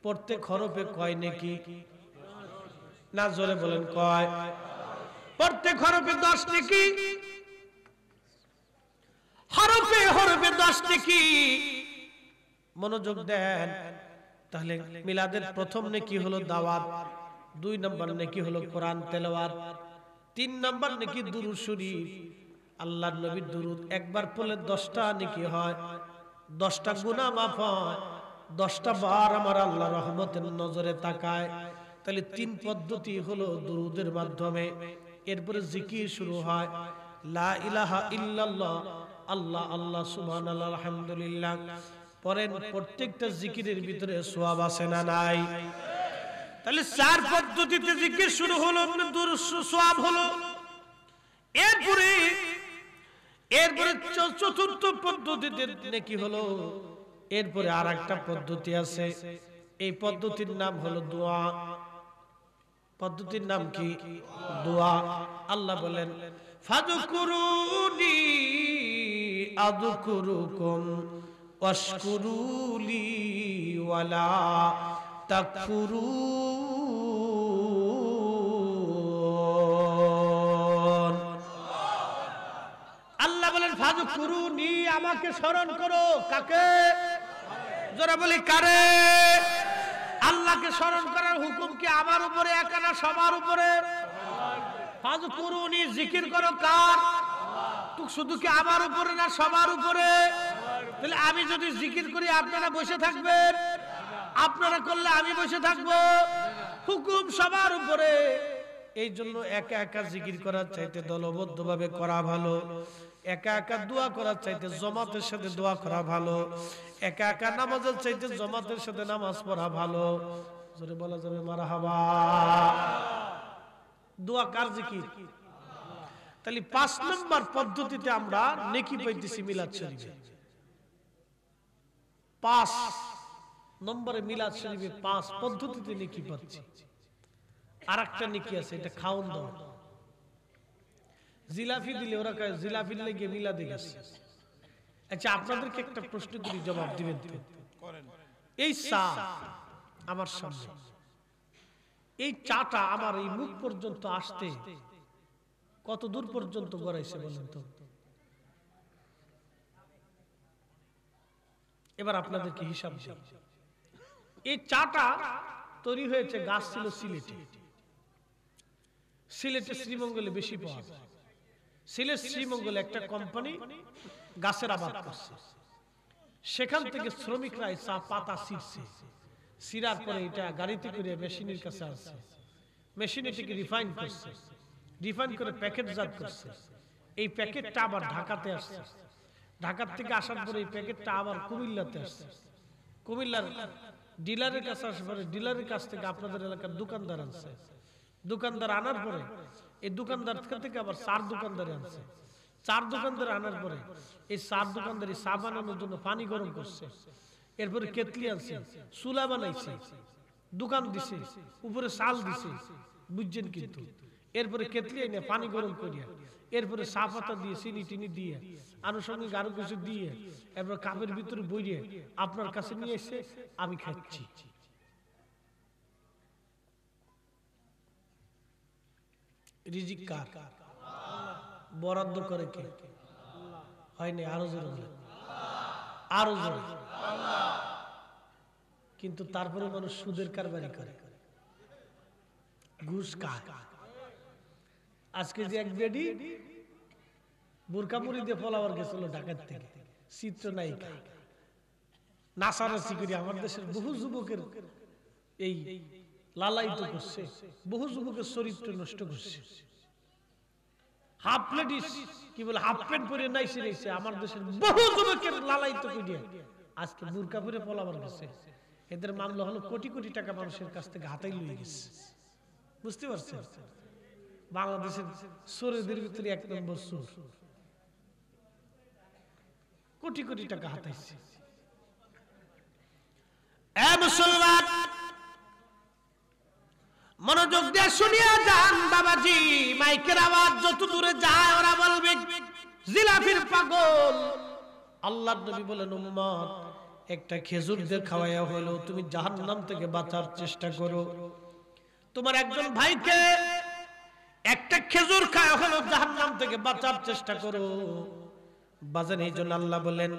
প্রত্যেক হরফে কয় নেকি? না জোরে বলেন কয়? প্রত্যেক হরফে 10 নেকি। হরফে হরফে 10 নেকি। মনোযোগ দেন। তাহলে মিলাদের প্রথম নেকি হলো দাওয়াত, 2 নম্বর নেকি হলো কোরআন তেলাওয়াত, 3 নম্বর নেকি দুরূদ শরীফ। আল্লাহর নবীর দুরূদ একবার পড়লে 10টা নেকি হয়, 10টা গুনাহ মাফ হয়, 10টা বার আমার আল্লাহ রহমতের নজরে তাকায়। তাহলে 3 পদ্ধতি হলো দুরূদের মাধ্যমে। এরপরে জিকির শুরু হয়, লা ইলাহা ইল্লাল্লাহ, আল্লাহ আল্লাহ, সুবহানাল্লাহ, আলহামদুলিল্লাহ। পরের প্রত্যেকটা জিকিরের ভিতরে সওয়াব আছে না নাই? তাহলে 4 পদ্ধতিতে জিকির শুরু হলো, দুরূদ সওয়াব হলো। এরপরে চতুর্থ পদ্ধতিতে নেকি হলো। এরপরে আরেকটা পদ্ধতি আছে, এই পদ্ধতির নাম হলো দোয়া। পদ্ধতির নাম কি? দোয়া। আল্লাহ বলেন ফাযকুরুনি আযকুরুকুম ওয়াশকুরুলি ওয়ালা তাকফুরুন। আল্লাহ বলেন ফাযকুরুনি, আমাকে স্মরণ করো। কাকে? যারা বলি কারে? আল্লাহকে স্মরণ করার হুকুম কি আমার উপরে একা না সবার উপরে? ফাযকুরুনি, জিকির করো কার? শুধু কি আমার উপরে না সবার উপরে? তাহলে আমি যদি জিকির করি আপনারা বসে থাকবেন, আপনারা করলে আমি বসে থাকবো? হুকুম সবার উপরে। এই জন্য একা একা জিকির করার চাইতে দলবদ্ধভাবে করা ভালো। একা একা দোয়া করার চাইতে জামাতের সাথে দোয়া করা ভালো। একা একা নামাজের চাইতে জামাতের সাথে নামাজ পড়া ভালো। জোরে বলা যাবে মারহাবা। দোয়া কার জিকির? তাহলে 5 নম্বর পদ্ধতিতে আমরা নেকি পাইতেছি মিলাদ শরীফে। 5 নম্বরে মিলাদ শরীফে 5 পদ্ধতিতে নেকি পাচ্ছি। আরেকটা নেকি আছে, এটা খাওন দাও। জিলাপি দিলে ওরা কয় জিলাপির লেগে মিলাদে গেছে। আচ্ছা আপনাদেরকে একটা প্রশ্ন করি, জবাব দিবেন তো? এই চা আমার সামনে, এই চাটা আমার এই মুখ পর্যন্ত আসতে কত দূর পর্যন্ত গড়াইছে বলেন তো? এবার আপনাদেরকে হিসাব দিই। এই চাটা তৈরি হয়েছে, গাছ ছিল সিলেটে। সিলেটে শ্রীমঙ্গলে বেশি পাওয়া যায়। সিলেট শ্রীমঙ্গলে একটা কোম্পানি গাছের আবাদ করছে। সেখান থেকে শ্রমিকরা চা পাতা ছিঁড়ছে। ছিঁড়ার পরে এটা গাড়িতে করে মেশিনের কাছে আসছে। মেশিন এটাকে রিফাইন করছে, রিফাইন করে প্যাকেটজাত করছে। এই প্যাকেটটা আবার ঢাকাতে আসছে। ঢাকার থেকে আসার পরে এই প্যাকেটটা আবার কুমিল্লাতে আসছে। কুমিল্লার ডিলারের কাছে আসার পরে ডিলারের কাছ থেকে আপনাদের এলাকার দোকানদার আনছে। দোকানদার আনার পরে এই দোকানদার থেকে আবার 4 দোকানদারে আনছে। 4 দোকানদারে আনার পরে এই 4 দোকানদারি চা বানানোর জন্য পানি গরম করছে। এরপরে কেতলি আনছে, চুলা বানাইছে, দোকান দিছে, উপরে চাল দিছে, বুঝছেন? কিন্তু এরপরে কেতলি এনে পানি গরম করিয়া এরপরে চা পাতা দিয়ে চিনি টিনি দিয়ে আনুষঙ্গিক আরো কিছু দিয়ে এরপর কাপের ভিতরে বইয়ে আপনার কাছে নিয়ে এসে আমি খাচ্ছি। রিজিক কার? বরাদ্দ করে কে? হয়নি? আরো জোরে, আরো জোরে। কিন্তু তারপরে মানুষ সুদের কারবারি করে, ঘুষ খায়। আজকে যে এক বেডি বোরকা মুড়ি দিয়ে ফলাওয়ার গেছিল ঢাকার থেকে, চিত্রনায়িকা নাচানাচি করে আমার দেশের বহু যুবকের এই লালায়িত করছে, বহু যুবকের চরিত্র নষ্ট করছে। হাফ লেডিস কি বলে হাফ প্যান্ট পরে নাইছে নাইছে আমার দেশের বহু যুবকের লালায়িত করে আজকে বোরকা পরে ফলাওয়ার গেছে। এদের মামলা হলো কোটি কোটি টাকা মানুষের কাছ থেকে হাতাই লুয়ে গেছে। বুঝতে পারছেন? বাংলাদেশের চোরেদের ভিতরে 1 নম্বর চোর, কোটি কোটি টাকা হাতাইছে। মুসলমান মনোযোগ দিয়ে শুনিয়া যান বাবাজি, মাইকের আওয়াজ যত দূরে যায় ওরা বলবে জিলাফির পাগল। আল্লাহর নবী বলেন, উম্মত একটা খেজুর দিয়ে খাওয়াইয়া হলো তুমি জাহান্নাম থেকে বাঁচার চেষ্টা করো। তোমার একজন ভাইকে একটা খেজুর খাওয়া হলো জাহান্নাম থেকে বাঁচার চেষ্টা করো। বাজান এই জন্য আল্লাহ বলেন,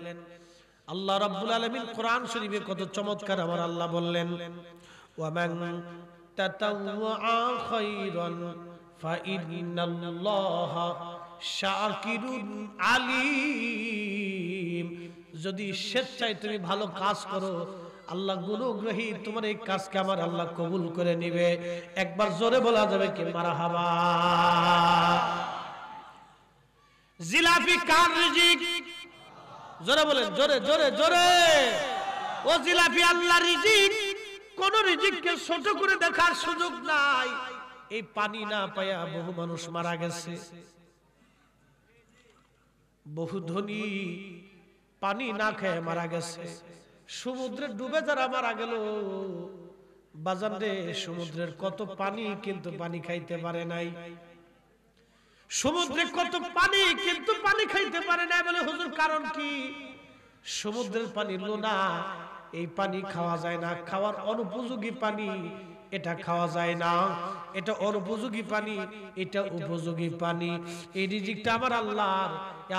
আল্লাহ রাব্বুল আলামিন কোরআন শরীফে কত চমৎকার আমার আল্লাহ বললেন, ওয়ামান তাতাওয়া খায়রান ফাইন্নাল্লাহা শাকিরুন আলিম। যদি স্বেচ্ছায় তুমি ভালো কাজ করো আল্লাহ গুণগ্রহী, তোমার এই কাজকে আমার আল্লাহ কবুল করে নিবে। একবার জোরে বলা যাবে কি মারহাবা? জিলাফি কার রিজিক? জোরে বলেন, জোরে জোরে জোরে। ও জিলাফি আল্লাহর রিজিক। কোন রিজিককে ছোট করে দেখার সুযোগ নাই। এই পানি না পায়া বহু মানুষ মারা গেছে, বহু ধনী পানি না খেয়ে মারা গেছে। সমুদ্রে ডুবে যারা মারা গেল, বাজান রে সমুদ্রের কত পানি কিন্তু পানি খাইতে পারে নাই। সমুদ্রে কত পানি কিন্তু পানি খাইতে পারে নাই। বলে হুজুর কারণ কি? সমুদ্রের পানি লোনা, এই পানি খাওয়া যায় না, খাওয়ার অনুপযোগী পানি, এটা খাওয়া যায় না, এটা অনুপযোগী পানি, এটা উপযোগী পানি। এই রিজিকটা আমার আল্লাহর,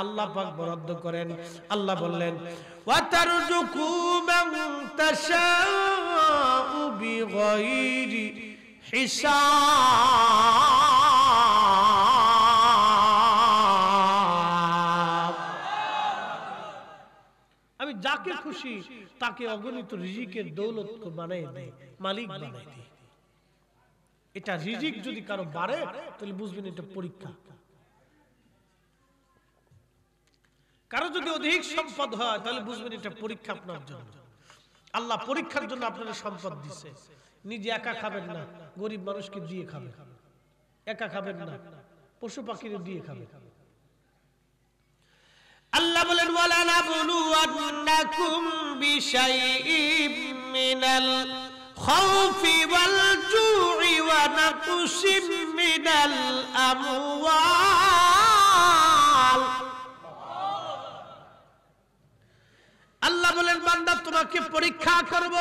আল্লাহ পাক বরাদ্দ করেন। আল্লাহ বললেন, ওয়াতারযুকু মান তাশাউ বিগাইরি হিসাব। আমি যাকে খুশি তাকে অগণিত রিজিকের দৌলত বানাই দেই, মালিক বানাই দেই। এটা রিজিক যদি কারো বাড়ে তাহলে বুঝবেন এটা পরীক্ষা। কারো যদি অধিক সম্পদ হয় তাহলে বুঝবেন এটা পরীক্ষা আপনার জন্য। আল্লাহ পরীক্ষার জন্য আপনার সম্পদ দিছে। নিজে একা খাবেন না, গরিব মানুষকে দিয়ে খাবেন। একা খাবেন না, পশু পাখিরে দিয়ে খাবেন। আল্লাহ বলেন, ওয়ালা নাবলুওয়ান্নাকুম বিশাইইম মিনাল খাউফি ওয়াল জু'i ওয়া নাকসিম মিনাল আমওয়াল। আল্লাহ বলেন, বান্দা তোমাকে পরীক্ষা করব।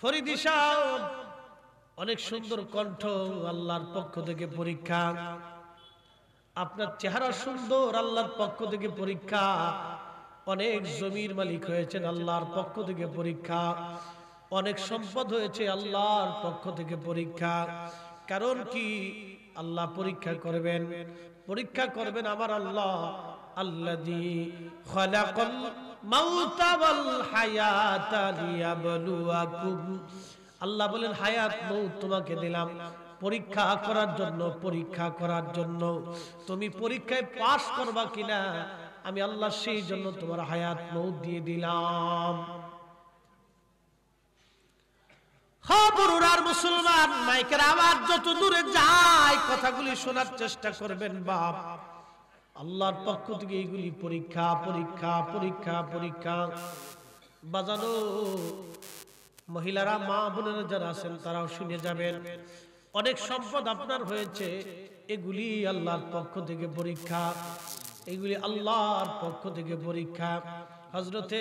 ফরিদি সাহেব অনেক সুন্দর কণ্ঠ, আল্লাহর পক্ষ থেকে পরীক্ষা। আপনার চেহারা সুন্দর, আল্লাহর পক্ষ থেকে পরীক্ষা। অনেক জমির মালিক হয়েছেন, আল্লাহর পক্ষ থেকে পরীক্ষা। অনেক সম্পদ হয়েছে, আল্লাহর পক্ষ থেকে পরীক্ষা। কারণ কি? আল্লাহ পরীক্ষা করবেন, পরীক্ষা করবেন আমার আল্লাহ। আল্লাযী খালাকাল মাউতা ওয়াল হায়াতা লিয়াবলুয়াকুম। আল্লাহ বলেন হায়াত মউত তোমাকে দিলাম পরীক্ষা করার জন্য, পরীক্ষা করার জন্য। তুমি পরীক্ষায় পাস করবা কিনা আমি আল্লাহ সেই জন্য তোমার হায়াত মউত দিয়ে দিলাম। বড়ুরার মুসলমান, মাইকের আওয়াজ যত দূরে যায় কথাগুলি শোনার চেষ্টা করবেন বাপ। আল্লাহর পক্ষ থেকে এইগুলি পরীক্ষা, পরীক্ষা, পরীক্ষা, পরীক্ষা। বাজানো মহিলারা, মা বোনেরা যারা আছেন তারাও শুনে যাবেন। অনেক সম্পদ আপনার হয়েছে, এগুলি আল্লাহর পক্ষ থেকে পরীক্ষা, এগুলি আল্লাহর পক্ষ থেকে পরীক্ষা। হযরতে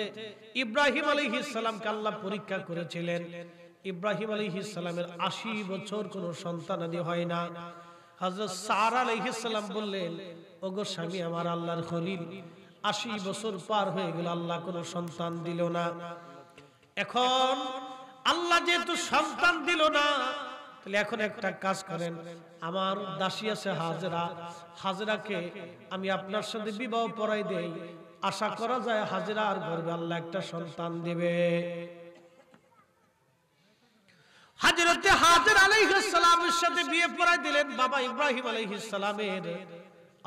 ইব্রাহিম আলাইহিস সালামকে আল্লাহ পরীক্ষা করেছিলেন। ইব্রাহিম আলাইহিস সালামের 80 বছর কোনো সন্তানাদি হয় না। হযরত সারা আলাইহিস সালাম বললেন, ওগো স্বামী আমার, আল্লাহর খলিল 80 বছর পার হয়ে গেল, আল্লাহ কোনো সন্তান দিল না। এখন আল্লাহ যেহেতু সন্তান দিল না, তাহলে এখন একটা কাজ করেন, আমার দাসী আছে হাজেরা, হাজেরাকে আমি আপনার সাথে বিবাহ পড়াই দেই। আশা করা যায় হাজেরার গর্ভে আল্লাহ একটা সন্তান দিবে। হযরতে হাজের আলাইহিস সালামের সাথে বিয়ে পড়াই দিলেন বাবা ইব্রাহিম আলাইহিস সালামের।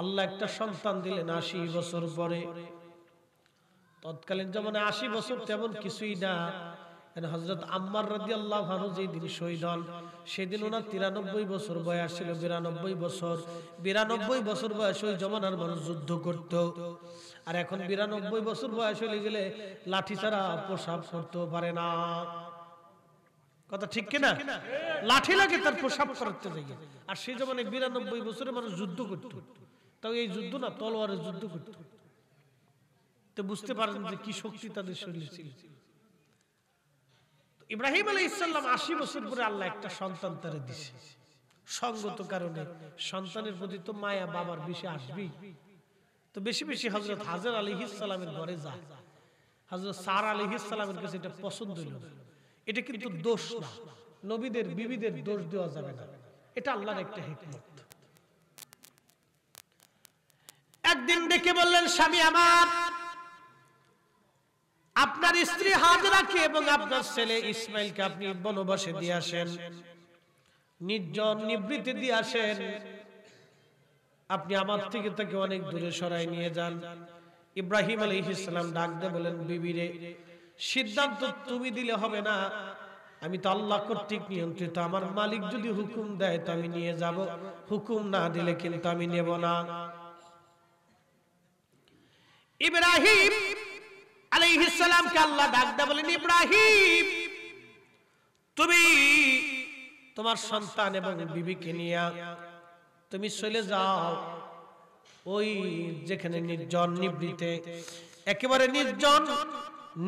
আল্লাহ একটা সন্তান দিলেন 80 বছর পরে। তৎকালীন জমানে 80 বছর তেমন কিছুই না। হযরত আম্মার রাদিয়াল্লাহু আনহু যেদিন শহীদ হন, সেদিন ওনার 93 বছর বয়স ছিল। 92 বছর বয়স ওই জমানার মানুষ যুদ্ধ করত। আর এখন 92 বছর বয়স হয়ে গেলে লাঠি ছাড়া প্রসাব করতে পারে না। কথা ঠিক কিনা? লাঠি লাগে তার প্রসাব করতে যাই। আর সেই জমানায় 92 বছরের মানুষ যুদ্ধ করত। তাও এই যুদ্ধ না, তলোয়ারের যুদ্ধ করত। তো বুঝতে পারেন যে কি শক্তি তাদের শরীরে ছিল। ইব্রাহিম আলাইহিস সালাম 80 বছর পরে আল্লাহ একটা সন্তান তারে দিয়েছে। সঙ্গত কারণে সন্তানের প্রতি তো মায়া বাবার বেশি আসবেই। তো বেশি বেশি হযরত হাজর আলাইহিস সালামের ঘরে যায়। হযরত সারা আলাইহিস সালামের কাছে এটা পছন্দ হলো না। এটা কিন্তু দোষ না, নবীদের বিবিদের দোষ দেওয়া যাবে না, এটা আল্লাহর একটা হিকমত। একদিন ডেকে বললেন, স্বামী আমার, আপনার স্ত্রী হাজরাকে এবং আপনার ছেলে ইসমাইলকে আপনি বনবাসে দিয়ে আসেন, নির্জন নিবৃতে দিয়ে আসেন। আপনি আমার থেকে তাকে অনেক দূরে সরাই নিয়ে যান। ইব্রাহিম আলাইহিস সালাম ডাক দিয়ে বলেন, বিবিরে, সিদ্ধান্ত তুমি দিলে হবে না, আমি তো আল্লাহ কর্তৃক নিয়ন্ত্রিত। আমার মালিক যদি হুকুম দেয় তো আমি নিয়ে যাব, হুকুম না দিলে কিন্তু আমি নেব না। ইব্রাহিম আলাইহিস সালামকে আল্লাহ ডাক দিয়ে বলেন, ইব্রাহিম, তুমি তোমার সন্তান এবং বিবিকে নিয়ে তুমি চলে যাও ওই যেখানে নির্জন নিবৃতে, একেবারে নির্জন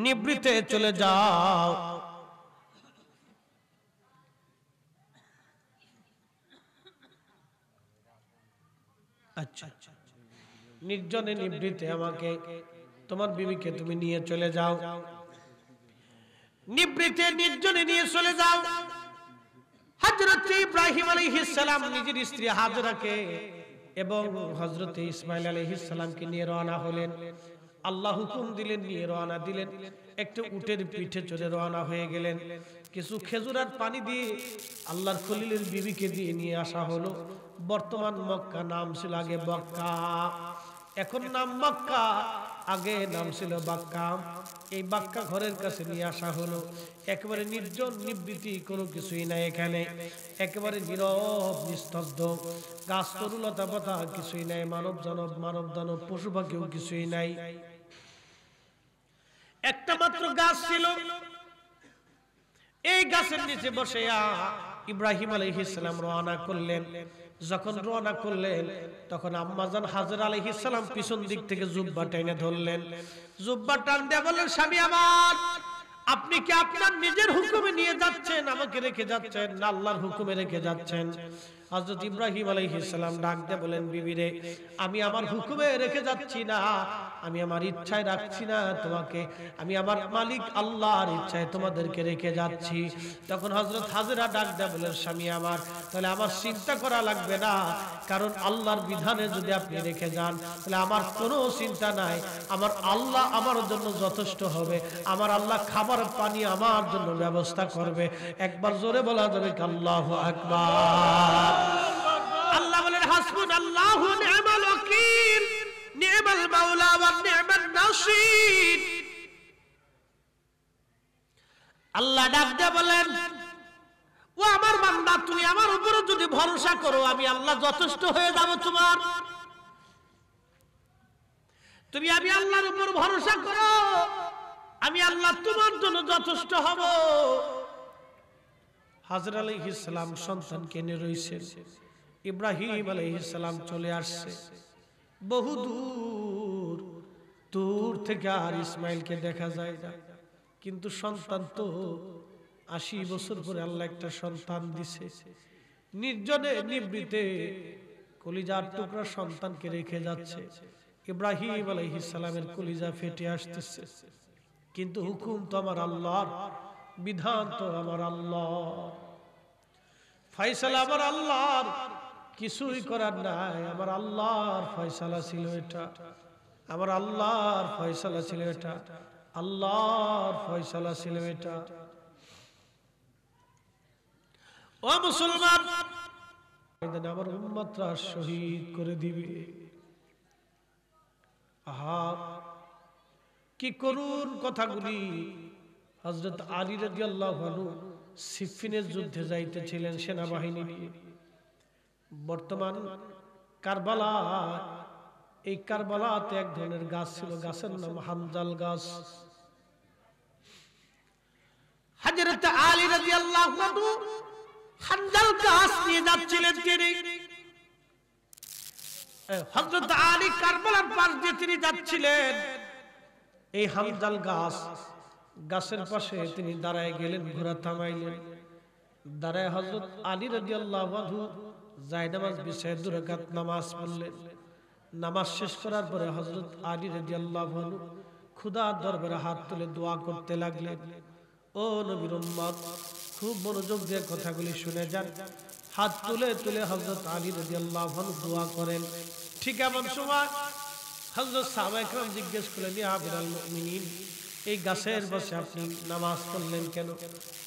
নিবৃতে চলে যাও। আচ্ছা, নির্জনে নিবৃতে আমাকে তোমার বিবিকে তুমি নিয়ে চলে যাও, নিবৃতে নির্জনে নিয়ে চলে যাও। হযরত ইব্রাহিম আলাইহিস সালাম নিজের স্ত্রী হাজরাকে এবং হযরত ইসমাইল আলাইহিস সালামকে নিয়ে রওনা হলেন। আল্লাহ হুকুম দিলেন, নিয়ে রওনা দিলেন। একটু উটের পিঠে চড়ে রওনা হয়ে গেলেন। কিছু খেজুর আর পানি দিয়ে আল্লাহর খলিলের বিবিকে দিয়ে নিয়ে আসা হলো। বর্তমান মক্কা, নাম ছিল আগে মক্কা, এখন নাম মক্কা, আগে নাম ছিল বাক্কা। এই বাক্কা ঘরের কাছে নিয়ে আসা হলো। একেবারে নির্জন নিবৃত্তি, কোনো কিছুই নাই এখানে, একেবারে নীরব নিস্তব্ধ। গাছ তরুলতা পাতা কিছুই নাই, মানব দানব পশু পাখিও কিছুই নাই। একটা মাত্র গাছ ছিল। এই গাছের নিচে বসে ইব্রাহিম আলাইহিস সালাম রওনা করলেন। যখন রওনা করলেন তখন আম্মাজান হাজরা আলাইহিস সালাম পিছন দিক থেকে জুব্বা টেনে ধরলেন। জুব্বা টান দিয়ে বললেন, স্বামী আমার, আপনি কি আপনার নিজের হুকুমে নিয়ে যাচ্ছেন, আমাকে রেখে যাচ্ছেন, না আল্লাহর হুকুমে রেখে যাচ্ছেন? হযরত ইব্রাহিম আলাইহিস সালাম ডাক দিয়ে বলেন, বিবি রে, আমি আমার হুকুমে রেখে যাচ্ছি না, আমি আমার ইচ্ছায় রাখছি না তোমাকে, আমি আমার মালিক আল্লাহর ইচ্ছায় তোমাদেরকে রেখে যাচ্ছি। তখন হযরত হাজেরা ডাক দিয়ে বলেন, স্বামী আমার, তাহলে আমার চিন্তা করা লাগবে না, কারণ আল্লাহর বিধানে যদি আপনি রেখে যান তাহলে আমার কোনো চিন্তা নাই, আমার আল্লাহ আমার জন্য যথেষ্ট হবে, আমার আল্লাহ খাবার পানি আমার জন্য ব্যবস্থা করবে। একবার জোরে বলা যাবে আল্লাহু আকবার। আল্লাহ বলেন, হাসবুনাল্লাহু নি'মাল ওয়াকিল, নি'মাল মাওলা ওয়া নি'মান নাসির। আল্লাহ ডাক দিয়ে বলেন, ও আমার বান্দা, তুমি আমার উপরে যদি ভরসা করো, আমি আল্লাহ যথেষ্ট হয়ে যাব তোমার। তুমি আমি আল্লাহর উপর ভরসা করো, আমি আল্লাহ তোমার জন্য যথেষ্ট হব। হাজরা আলাইহিস সালাম সন্তানকে নিয়ে রইছেন, ইব্রাহিম আলাইহিস সালাম চলে আসছে বহু দূর, দূর থেকে আর ইসমাইলকে দেখা যায় না, কিন্তু সন্তান তো 80 বছর পরে আল্লাহ একটা সন্তান দিছে, নির্জনে নিভৃতে কলিজার টুকরা সন্তানকে রেখে যাচ্ছে। ইব্রাহিম আলাইহিস সালামের কলিজা ফেটে আসতেছে, কিন্তু হুকুম তো আমার আল্লাহর, বিধান তো আমার আল্লাহর, ফয়সালা আমার আল্লাহর, কিছুই করার নাই। আমার আল্লাহর ফয়সালা ছিল এটা, আমার আল্লাহর ফয়সালা ছিল এটা, আল্লাহর ফয়সালা ছিল এটা। ও মুসলমান, আমার উম্মতরা শহীদ করে দিবে। আহা, কি করুন কথাগুলি। হযরত আলী রাদিয়াল্লাহু আনহু সিফফিনের যুদ্ধে যাইতেছিলেন সেনাবাহিনী নিয়ে। বর্তমান কারবালা, এই কারবালাতে এক ধরনের গাছ ছিল, গাছের নাম হামজাল গাছ। হযরত আলী রাদিয়াল্লাহু আনহু হামজাল গাছ নিয়ে যাচ্ছিলেন। তিনি হযরত আলী কারবালার পাশ দিয়ে তিনি যাচ্ছিলেন, এই হামজাল গাছ, গাছের পাশে তিনি দাঁড়ায় গেলেন, ঘোড়া থামাইলেন। দাঁড়ায় হযরত আলী রাদিয়াল্লাহু আনহু জায়নামাজ বিছায় 2 রাকাত নামাজ পড়লেন। নামাজ শেষ করার পরে হযরত আলী রাদিয়াল্লাহু আনহু খোদার দরবারে হাত তুলে দোয়া করতে লাগলেন। ও নবীর উম্মত, খুব মনোযোগ দিয়ে কথাগুলি শুনে যান। হাত তুলে তুলে হযরত আলী রাদিয়াল্লাহু আনহু দোয়া করেন। ঠিক এমন সময় হযরত সাহাবায়ে কেরাম জিজ্ঞেস করলেন, ইয়া আমিরুল মুমিনিন, এই গাছের পাশে আপনি নামাজ পড়লেন কেন,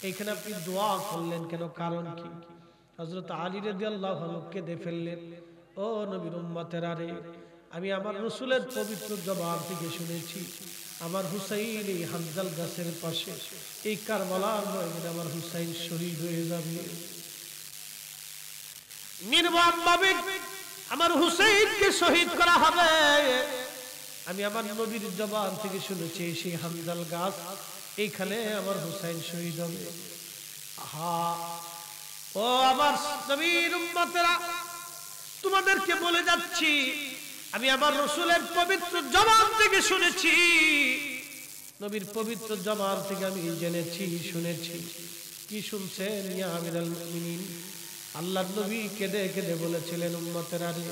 এইখানে আপনি দোয়া করলেন কেন, কারণ কি? হযরত আলী রাদিয়াল্লাহু আনহু কেঁদে ফেললেন, ও নবীর উম্মতেরা রে, আমি আমার রাসূলের পবিত্র জবান থেকে শুনেছি, আমার হুসাইন এই হামজাল গাছের পাশে এই কারবালার ময়দানে আমার হুসাইন শহীদ হয়ে যাবে। নির্মমভাবে আমার হুসাইনকে শহীদ করা হবে। আমি আমার নবীর জবান থেকে শুনেছি, সেই হামজাল গাছ, এইখানে আমার হুসাইন শহীদ হবে। আহা, ও আমার নবীর উম্মতেরা, তোমাদেরকে বলে যাচ্ছি, আমি আমার রাসূলের পবিত্র জবান থেকে শুনেছি, নবীর পবিত্র জবান থেকে আমি জেনেছি, শুনেছি। কি শুনছেন ইয়া আমিরুল মুমিনিন? আল্লাহর নবী কেঁদে কেঁদে বলেছিলেন, উম্মতেরা রে,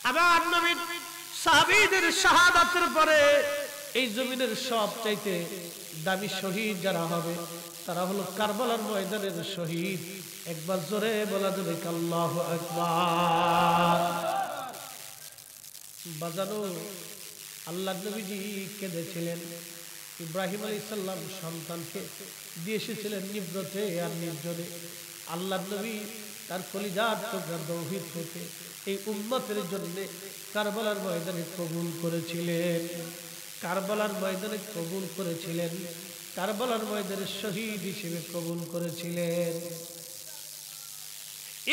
আমার নবী সাহাবীদের শাহাদাতের পরে এই জমিনের সবচাইতে দামি শহীদ যারা হবে তারা হলো কারবালার ময়দানের শহীদ। একবার জোরে বলা যাবে আল্লাহু আকবার। বাজানো, আল্লাহর নবীজি কেঁদেছিলেন। ইব্রাহিম আলাইহিস সালাম সন্তানকে দিয়ে এসেছিলেন নিব্রতে আর নির্জনে। আল্লাহর নবী তার কলিজার টুকরা তৌহিদ থেকে এই উম্মতের জন্য কারবালার ময়দানে কবুল করেছিলেন, কারবালার ময়দানে কবুল করেছিলেন, কারবালার ময়দানে শহীদ হিসেবে কবুল করেছিলেন।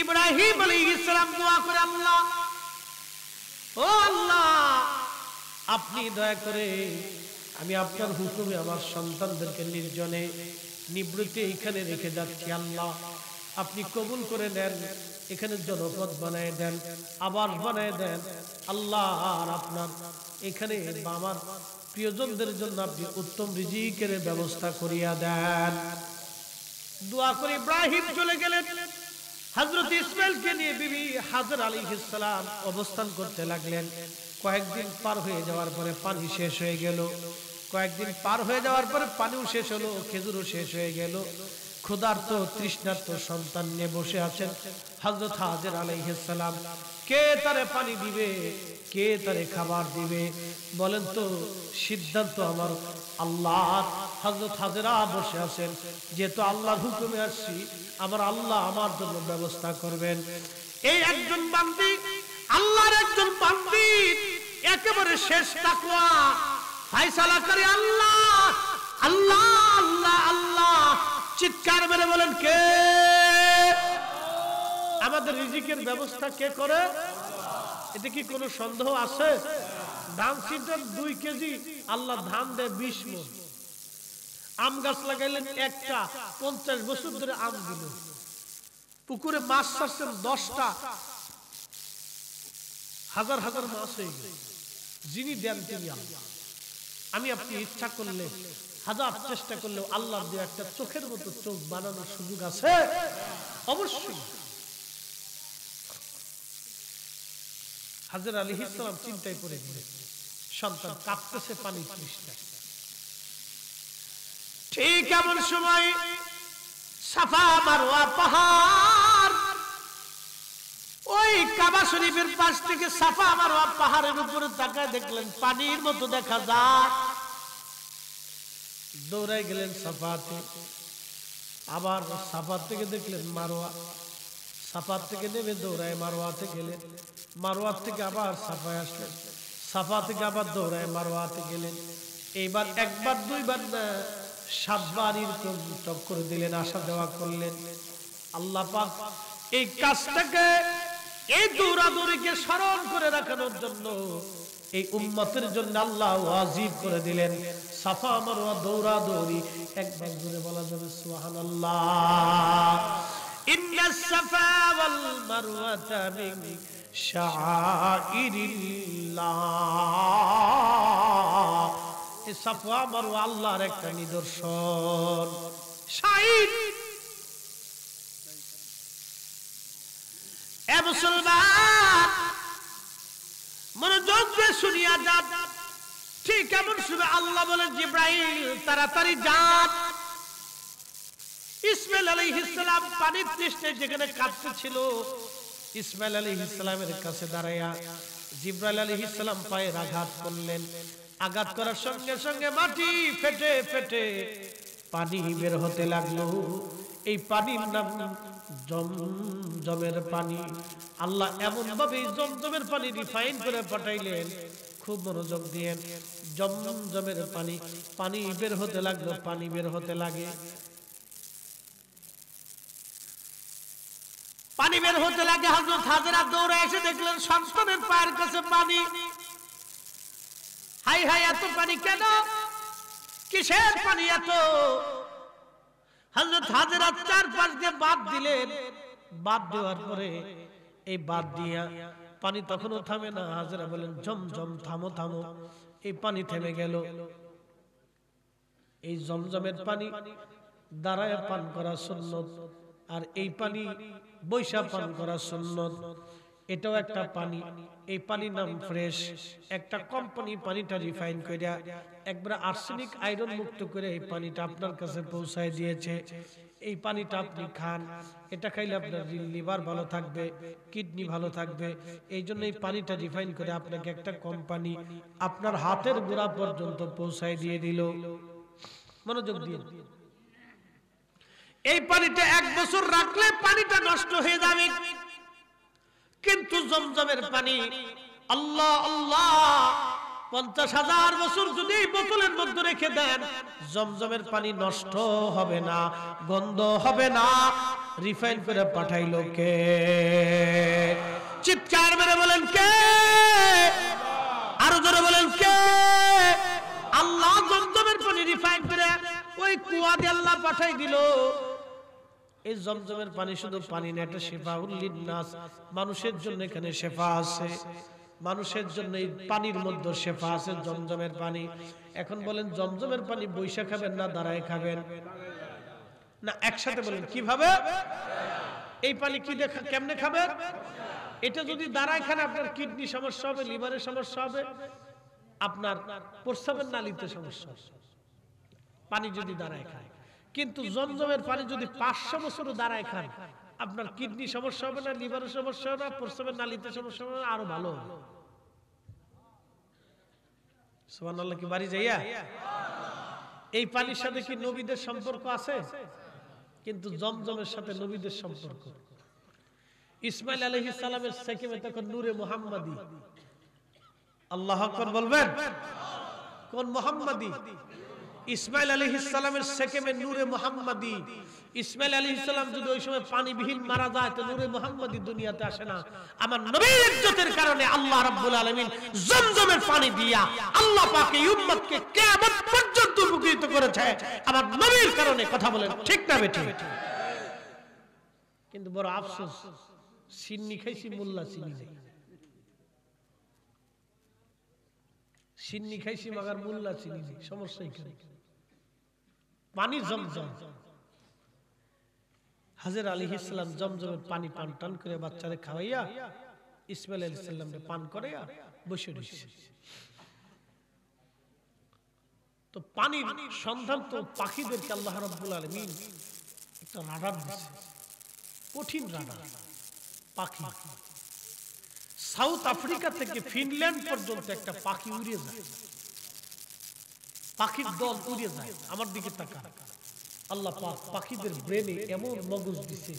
ইব্রাহিম আলাইহিস সালাম দোয়া করে, আল্লাহ, ও আল্লাহ, আপনি দয়া করে আমি আপনার হুকুমে আমার সন্তানদেরকে নির্জনে নিবৃত্তে এইখানে রেখে যাচ্ছি। আল্লাহ, আপনি কবুল করে নেন, এখানে জনপদ বানায় দেন, আবাস বানায় দেন। আল্লাহ, আর আপনার এখানে আমার প্রিয়জনদের জন্য আপনি উত্তম রিজিকের ব্যবস্থা করিয়া দেন। দোয়া করে ইব্রাহিম চলে গেলেন। হযরত ইসমাইলকে নিয়ে বিবি হাজরা আলাইহিস সালাম অবস্থান করতে লাগলেন। কয়েকদিন পার হয়ে যাওয়ার পরে পানি শেষ হয়ে গেল। কয়েকদিন পার হয়ে যাওয়ার পরে পানিও শেষ হলো, খেজুরও শেষ হয়ে গেল। ক্ষুধার্ত তৃষ্ণার্ত সন্তান নিয়ে বসে আছেন হযরত হাজরা আলাইহিস সালাম। কে তারে পানি দিবে, কে তারে খাবার দিবে? বলেন তো, সিদ্ধান্ত আমার আল্লাহ। হযরত হাজরা বসে আছেন, যেহেতু আল্লাহর হুকুমে আসছি, আমার আল্লাহ আমার জন্য ব্যবস্থা করবেন। এই একজন বান্দি, আল্লাহর একজন বান্দি, একেবারে শেষ তাকওয়া, ফয়সালাকারী আল্লাহ, আল্লাহ, আল্লাহ, আল্লাহ। চিৎকার মেরে বলেন, কে? আমাদের রিজিকের ব্যবস্থা কে করে? এতে কি কোনো সন্দেহ আছে? ধান সিদ্ধান 2 কেজি, আল্লাহ ধান দেয় 20 মণ। আম গাছ লাগাইলেন একটা, 50 বছর ধরে আম দিল। পুকুরে মাছ ছাড়ছেন 10টা, হাজার হাজার মাছ হয়ে গেল। যিনি দেন তিনি আল্লাহ। আমি আপনি ইচ্ছা করলে, হাজার চেষ্টা করলেও আল্লাহর দেওয়া একটা চোখের মতো চোখ বানানোর সুযোগ আছে? অবশ্যই। হাজরা আলাইহিস সালাম চিন্তায় পড়ে গেলেন। সন্তান কাঁপতেছে, পানি তৃষ্ণা। ঠিক এমন সময় সাফা মারওয়া পাহাড়, ওই কাবা শরীফের পাশ থেকে সাফা মারওয়া পাহাড়ের উপরে তাকায় দেখলেন পানির মতো দেখা যায়। দৌড়াই গেলেন সাফাতে। আবার সাফা থেকে দেখলেন মারওয়া। সাফা থেকে নেমে দৌড়ায় মারওয়াতে গেলেন। মারওয়া থেকে আবার সাফায় আসলেন। সাফা থেকে আবার দৌড়ায় মারওয়াতে গেলেন। এইবার একবার দুইবার না, 7 বার এরকম চক্কর দিলেন, আসা যাওয়া করলেন। আল্লাহ পাক এই কাজটাকে, এই দৌড়াদৌড়িকে স্মরণ করে রাখানোর জন্য, এই উম্মতের জন্য আল্লাহ ওয়াজিব করে দিলেন সাফা মারওয়া দৌড়াদৌড়ি। একবার জোরে বলা যাবে সুবহানাল্লাহ। ইন্নাস সাফা ওয়াল মারওয়াতা মিন শাআইরিল্লাহ। এই সাফা মারওয়া আল্লাহর একটা নিদর্শন, শাইর। এ মুসলমান, মনোযোগ দিয়ে শুনিয়া যান। ঠিক এমন সময় আল্লাহ বলেন, জিব্রাইল তাড়াতাড়ি যান। ইসমাইল আলাইহিস সালাম পানির তৃষ্ণায় যেখানে কাঁদতেছিল, ইসমাইল আলাইহিস সালামের কাছে দাঁড়ায়া জিব্রাইল আলাইহিস সালাম পায়ে আঘাত করলেন। আঘাত করার সঙ্গে সঙ্গে মাটি ফেটে ফেটে পানি বের হতে লাগলো। এই পানির নাম জমজমের পানি। আল্লাহ এমন ভাবে জমজমের পানি রিফাইন করে পাঠাইলেন, খুব মনোযোগ দিয়ে। জমজমের পানি, পানি বের হতে লাগলো, পানি বের হতে লাগে, পানি বের হতে লাগে। হযরত হাজরা দৌড়ে এসে দেখলেন সন্তানের পায়ের কাছে পানি। হাই হাই, এত পানি কেন? কিসের পানি এত? হযরত হাজরা 4 পাশ দিয়ে বাঁধ দিলেন। বাঁধ দেওয়ার পরে এই বাঁধ দিয়া পানি তখনও থামে না। হাজরা বলেন, জমজম থামো থামো। এই পানি থেমে গেল। এই জমজমের পানি দাঁড়ায় পান করা সুন্নত, আর এই পানি বৈশা পান করা সুন্নত। এটাও একটা পানি। এই পানির নাম ফ্রেশ। একটা কোম্পানি পানিটা রিফাইন কইরা একবার আর্সেনিক আয়রন মুক্ত করে এই পানিটা আপনার কাছে পৌঁছায় দিয়েছে। এই পানিটা আপনি খান। এটা খাইলে আপনার লিভার ভালো থাকবে, কিডনি ভালো থাকবে। এই জন্য এই পানিটা রিফাইন করে আপনাকে একটা কোম্পানি আপনার হাতের গোড়া পর্যন্ত পৌঁছায় দিয়ে দিল। মনোযোগ দিয়ে, এই পানিটা 1 বছর রাখলে পানিটা নষ্ট হয়ে যাবে। কিন্তু জমজমের পানি, আল্লাহ আল্লাহ, 50,000 বছর যদি বোতলের মধ্যে রেখে দেন, জমজমের পানি নষ্ট হবে না, গন্ধ হবে না। রিফাইন করে পাঠাইলো কে? চিৎকার মেরে বলেন কে? আরো জোরে বলেন কে? আল্লাহ জমজমের পানি রিফাইন করে ওই কুয়া দিয়ে আল্লাহ পাঠাই দিল। এই জমজমের পানি শুধু পানি না, এটা শিফাউল লিন্নাস, মানুষের জন্য এখানে শিফা আছে। মানুষের জন্য এই পানির মধ্যে শেফা আছে, জমজমের পানি। এখন বলেন জমজমের পানি বৈশা খাবেন না দাঁড়ায় খাবেন? না, একসাথে বলেন কিভাবে? এই পানি কি দেখা কেমনে খাবেন? এটা যদি দাঁড়ায় খান আপনার কিডনি সমস্যা হবে, লিভারের সমস্যা হবে, আপনার প্রস্রাবের নালীতে সমস্যা হবে পানি যদি দাঁড়ায় খায়। কিন্তু জমজমের পানি যদি 500 বছরও দাঁড়ায় খান আপনার কিডনি সমস্যা হবে না, লিভারের সমস্যা হবে না, প্রস্রাবের নালীতে সমস্যা হবে না, আরো ভালো হবে। সুবহানাল্লাহ কি বাড়ি যাইয়া? এই পানির সাথে কি নবীদের সম্পর্ক আছে? কিন্তু জমজমের সাথে নবীদের সম্পর্ক। ইসমাইল আলাইহিস সালামের সেকেমে তখন নূরে মুহাম্মাদি। আল্লাহু আকবার বলবেন। কোন মুহাম্মাদি? ইসমাইল আলাইহিস সালামের সেকেমে নূরে মুহাম্মাদি। ইসমাইল আলাইহিস সালাম যদি ওই সময় পানিবিহীন মারা যায় তো নূরে মুহাম্মাদি দুনিয়াতে আসে না। আমার নবীর ইজ্জতের কারণে আল্লাহ রাব্বুল আলামিন জমজমের পানি দিয়া আল্লাহ পাক এই উম্মতকে কিয়ামত পর্যন্ত উপকৃত করেছে আমার নবীর কারণে। কথা বলেন ঠিক না বেঠিক? কিন্তু বড় আফসোস, সিন্নি খাইছি, মোল্লা চিনি নাই। সিন্নি খাইছি মাগার মোল্লা চিনি নাই। সমস্যা এখানে। পানি জমজম। হাজের আলাইহিস সালাম জমজমের পানি পান টান করে বাচ্চাদের খাওয়াইয়া ইসমাইল আলাইহিস সালামকে পান করাইয়া বসে রয়েছে। তো পানির সন্ধান তো পাখিদেরকে আল্লাহ রাব্বুল আলামিন একটা রাডার দিয়েছে, কঠিন রাডার। পাখি সাউথ আফ্রিকা থেকে ফিনল্যান্ড পর্যন্ত একটা পাখি উড়ে যায়, পাখির দল উড়ে যায়। আমার দিকে তাকান। আল্লাহ পাক পাখিদের ব্রেনে এমন মগজ দিছে,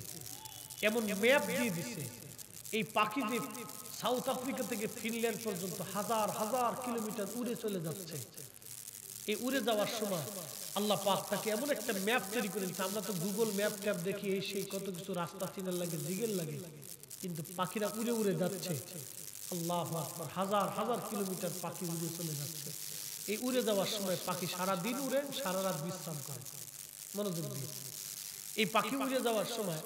এমন ম্যাপ দিয়ে দিছে, এই পাখি যে সাউথ আফ্রিকা থেকে ফিনল্যান্ড পর্যন্ত হাজার হাজার কিলোমিটার উড়ে চলে যাচ্ছে। এই উড়ে যাওয়ার সময় আল্লাহ পাক তাকে এমন একটা ম্যাপ তৈরি করে দিচ্ছে। আমরা তো গুগল ম্যাপ ট্যাপ দেখি, এই সেই কত কিছু রাস্তা চিনার লাগে, জিগের লাগে, কিন্তু পাখিরা উড়ে উড়ে যাচ্ছে। আল্লাহু আকবার, হাজার হাজার কিলোমিটার পাখি উড়ে চলে যাচ্ছে। এই উড়ে যাওয়ার সময় পাখি সারা দিন উড়ে, সারা রাত বিশ্রাম করে। মনোযোগ দিয়ে, এই পাখি উড়ে যাওয়ার সময়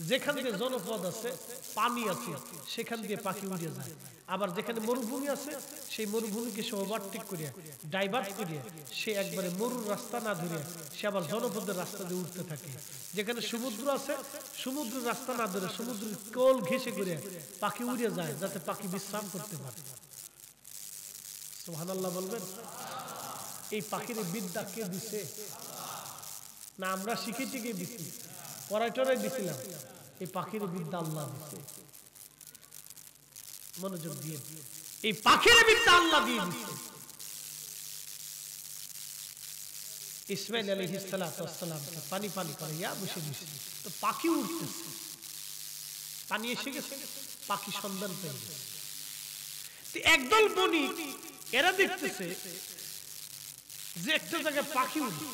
যেখান দিয়ে জনপদ আছে, পানি আছে, সেখান দিয়ে পাখি উড়ে যায়। আবার যেখানে মরুভূমি আছে সেই মরুভূমিকে সে ওভারটেক করিয়া, ডাইভার্ট করিয়া, সে একবারে মরুর রাস্তা না ধরে সে আবার জনপদের রাস্তা দিয়ে উঠতে থাকে। যেখানে সমুদ্র আছে সমুদ্রের রাস্তা না ধরে সমুদ্রের কোল ঘেঁষে করিয়া পাখি উড়ে যায়, যাতে পাখি বিশ্রাম করতে পারে। সুবহানাল্লাহ বলবেন। এই পাখির বিদ্যা কে দিছে? না আমরা শিখে টিকে দিছি, পড়াইটরাই দিছিলাম? এই পাখির বিদ্যা আল্লাহ দিছে। মনোযোগ দিয়ে, এই পাখির বিদ্যা আল্লাহ দিয়ে দিছে। ইসমাইল আলাইহিস সালামকে পানি পানি করাইয়া বসে দিছে। তো পাখি উঠতেছে, পানি এসে গেছে, পাখি সন্ধান পেয়ে গেছে। একদল বণিক এরা দেখতেছে যে একটা জায়গায় পাখি উঠে,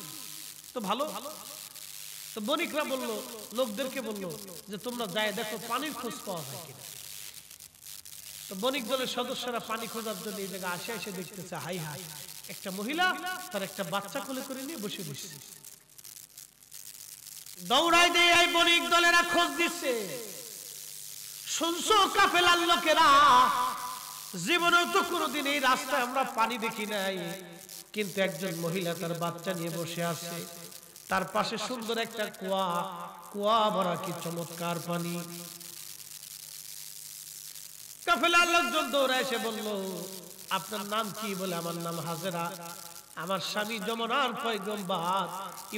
তো ভালো। তো বণিকরা বললো, লোকদেরকে বললো যে তোমরা যায় দেখো পানির খোঁজ পাওয়া যায় কিনা। তো বণিক দলের সদস্যরা পানি খোঁজার জন্য এই জায়গায় আসে, এসে দেখতেছে হাই হাই একটা মহিলা তার একটা বাচ্চা কোলে করে নিয়ে বসে বসে। দৌড়াই দিয়ে এই বণিক দলেরা খোঁজ দিচ্ছে। শুনছো কাফেলার লোকেরা, জীবনেও তো কোনোদিন এই রাস্তায় আমরা পানি দেখি নাই, কিন্তু একজন মহিলা তার বাচ্চা নিয়ে বসে আছে, তার পাশে সুন্দর একটা কুয়া, কুয়া ভরা কি চমৎকার পানি। কাফেলার লোকজন দৌড়ে এসে বলল, আপনার নাম কি? বলে আমার নাম হাজেরা, আমার স্বামী যমুনার পয়গম্বর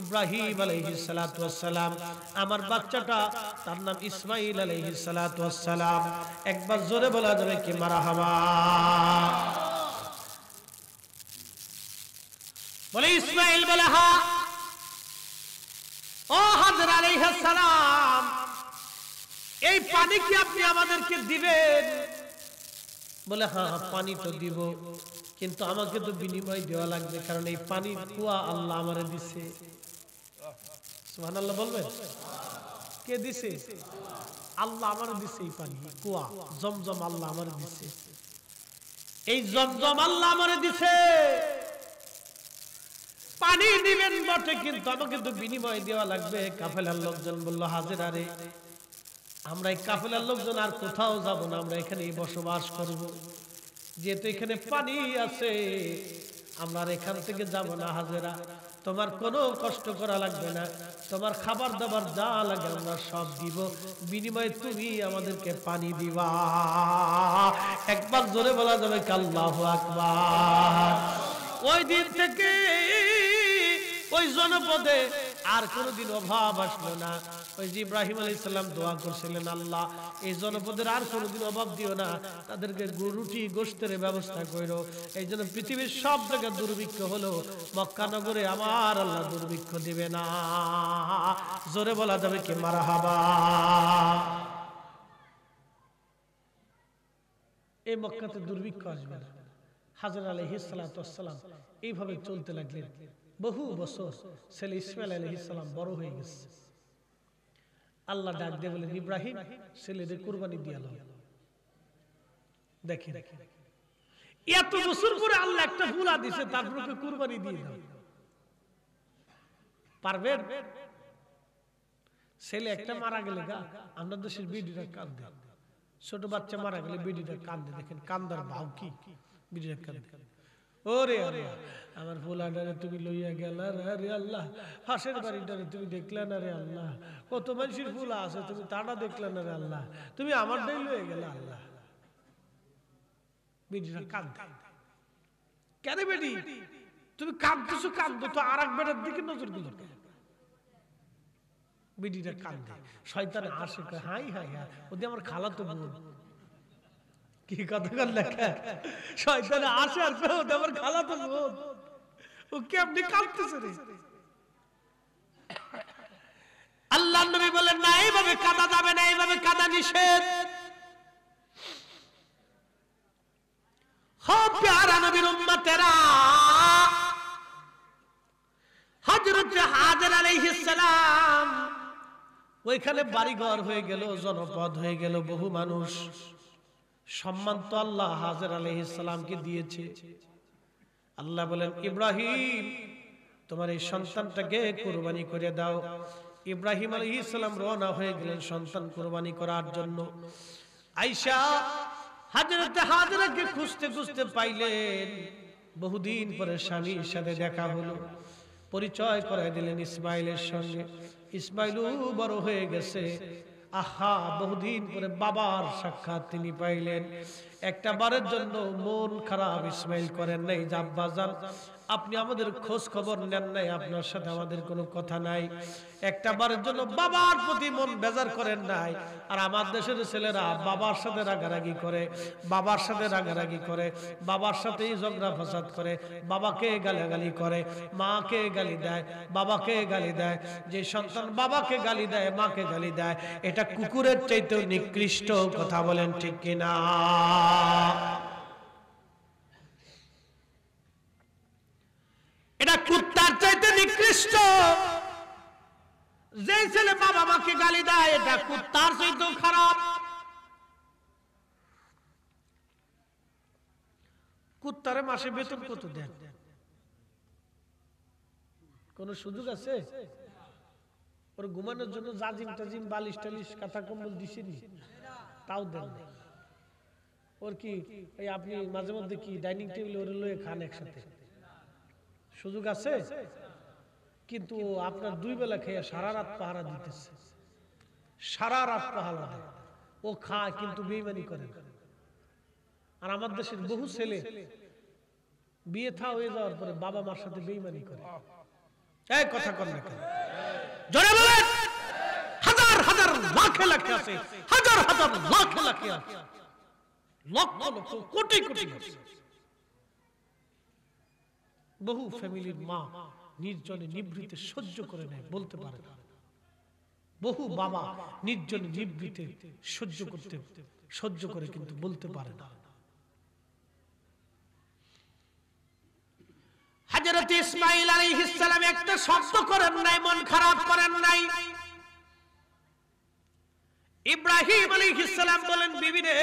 ইব্রাহিম আলাইহিস সালাতু ওয়াস সালাম, আমার বাচ্চাটা তার নাম ইসমাইল আলাইহিস সালাতু ওয়াস সালাম। একবার জোরে বলা যাবে কি মারহাবা? বলে ইসমাইল বলে হ্যাঁ। ও হাজেরা আলাইহিস সালাম, এই পানি কি আপনি আমাদেরকে দিবেন? বলে হ্যাঁ পানি তো দিব, কিন্তু আমাকে তো বিনিময় দেওয়া লাগবে, কারণ এই পানি কুয়া আল্লাহ আমারে দিছে। সুবহানাল্লাহ বলবেন। কে দিছে? আল্লাহ আমারে দিছে। এই পানি কুয়া জমজম আল্লাহ আমারে দিছে। এই জমজম আল্লাহ আমারে দিছে। পানি দিবেন বটে, কিন্তু আমাকে তো বিনিময় দেওয়া লাগবে। কাফেলার লোকজন বলল, হাজেরা রে, আমরা এই কাফেলার লোকজন আর কোথাও যাব না, আমরা এখানেই বসবাস করব। যেহেতু এখানে পানি আছে, আমরা এখান থেকে যাব না। হাজেরা, তোমার কোনো কষ্ট করা লাগবে না, তোমার খাবার দাবার যা লাগে আমরা সব দিব, বিনিময়ে তুমি আমাদেরকে পানি দিবা। একবার জোরে বলা যাবে কি আল্লাহু আকবার। ওই দিন থেকে ওই জনপদে আর কোনোদিন অভাব আসলো না। ওই যে ইব্রাহিম আলাইহিস সালাম দোয়া করছিলেন, আল্লাহ এই জনপদের আর কোনোদিন অভাব দিও না, তাদেরকে রুটি গোশতের ব্যবস্থা করো। এই জন্য পৃথিবীর সব জায়গায় দুর্ভিক্ষ হলো, মক্কা নগরে আমার আল্লাহ দুর্ভিক্ষ দিবে না। জোরে বলা যাবে কি মারহাবা। এই মক্কাতে দুর্ভিক্ষ আসবে না। হাজর আলাইহিস সালাতু ওয়াস সালাম এইভাবে চলতে লাগলেন। বহু বছর ছেলে ইসমাইল আলাইহিস সালাম বড় হয়ে গেছে। আল্লাহ ডাক দিয়ে বলেন, ইব্রাহিম ছেলেদের কুরবানি দিয়ে দাও। দেখেন এত বছর পরে আল্লাহ একটা ফুলা দিছে, তারপরে কুরবানি দিয়ে দাও। পারবেন? ছেলে একটা মারা গেলে গা আমাদের দেশের বিডিরা কাঁদে, ছোট বাচ্চা মারা গেলে বিডিরা কাঁদে। দেখেন কান্দার ভাব কি, বিডিরা কাঁদে। ওরে আমার ফুলাডারে তুমি লইয়া গেলা রে আল্লাহ, হাসের বাড়িটারে তুমি দেখলে না রে আল্লাহ, কত মানুষের ফুলা আছে তুমি তাটা দেখলে না রে আল্লাহ, তুমি আমারটাই লইয়া গেলা আল্লাহ। বিডিরা কাঁদে। কেন বেটি তুমি কাঁদতেছো? কাঁদতো তো আর এক বেটার দিকে নজর দিল। বিডিরা কাঁদে, শয়তান আসে, হাই হাই হাই ওদের আমার খালাতো বোন। কি কথা কর লেখা, শয়তানে আসে আর ওদের আমার খালাতো বোন, ও কেমনে কাঁদতেছে রে। আল্লাহর নবী বলেন না, এইভাবে কাঁদা যাবে না, এইভাবে কাঁদা নিষেধ। খুব প্যারা নবীর উম্মতেরা, হযরত হাজর আলাইহিস সালাম ওইখানে বাড়িঘর হয়ে গেল, জনপদ হয়ে গেল, বহু মানুষ। সম্মান তো আল্লাহ হাজর আলাইহিস সালামকে দিয়েছে। আল্লাহ বলেন, ইব্রাহিম তোমার এই সন্তানটাকে কুরবানি করে দাও। ইব্রাহিম আলাইহিস সালাম রওনা হয়ে গেলেন সন্তান কুরবানি করার জন্য। আয়েশা হযরত হাজরাকে খুঁজতে খুঁজতে পাইলেন। বহুদিন পরে স্বামীর সাথে দেখা হলো, পরিচয় করায় দিলেন ইসমাইলের সঙ্গে। ইসমাইলও বড় হয়ে গেছে। আহা, বহুদিন পরে বাবার সাক্ষাৎ তিনি পাইলেন। একটা বারের জন্য মন খারাপ ইসমাইল করেন নাই, আব্বাজান আপনি আমাদের খোঁজ খবর নেন নাই, আপনার সাথে আমাদের কোনো কথা নাই। একটা বারের জন্য বাবার প্রতি মন বেজার করেন নাই। আর আমার দেশের ছেলেরা বাবার সাথে রাগারাগি করে, বাবার সাথে রাগারাগি করে, বাবার সাথেই ঝগড়া ফাসাদ করে, বাবাকে গালাগালি করে, মাকে গালি দেয়, বাবাকে গালি দেয়। যে সন্তান বাবাকে গালি দেয়, মাকে গালি দেয়, এটা কুকুরের চাইতেও নিকৃষ্ট। কথা বলেন ঠিক কিনা? এটা কুত্তার চাইতে নিকৃষ্ট। যে ছেলে বাবা মাকে গালি দেয়, এটা কুত্তার চাইতেও খারাপ। কুত্তারে মাসে বেতন কত দেন? কোন সুযোগ আছে? ওর ঘুমানোর জন্য জাজিম টাজিম বালিশ টালিশ কাঁথা কম্বল দিছেনি? তাও দেন না। ওর কি এই আপনি মাঝে মধ্যে কি ডাইনিং টেবিলে ওরে লয়ে খান একসাথে? সুযোগ আছে? কিন্তু আপনার দুই বেলা খেয়ে সারা রাত পাহারা দিতেছে, সারা রাত পাহারা দেয়। ও খায় কিন্তু বেঈমানি করে। আর আমার দেশের বহু ছেলে বিয়ে থা হয়ে যাওয়ার পরে বাবা মার সাথে বেঈমানি করে। এই কথা কর না কেন? জোরে বলেন। হাজার হাজার লাখে লাখে আছে, হাজার হাজার লাখে লাখে আছে, লক্ষ লক্ষ কোটি কোটি আছে। বহু ফ্যামিলির মা নির্জনে নিভৃতে সহ্য করে নেয়, বলতে পারে না। বহু বাবা নির্জনে নিভৃতে সহ্য করে কিন্তু বলতে পারে না। হযরত ইসমাঈল আলাইহিস সালাম একটা শব্দ করেন নাই, মন খারাপ করেন নাই। ইব্রাহিম আলাইহিস সালাম বলেন, বিবি রে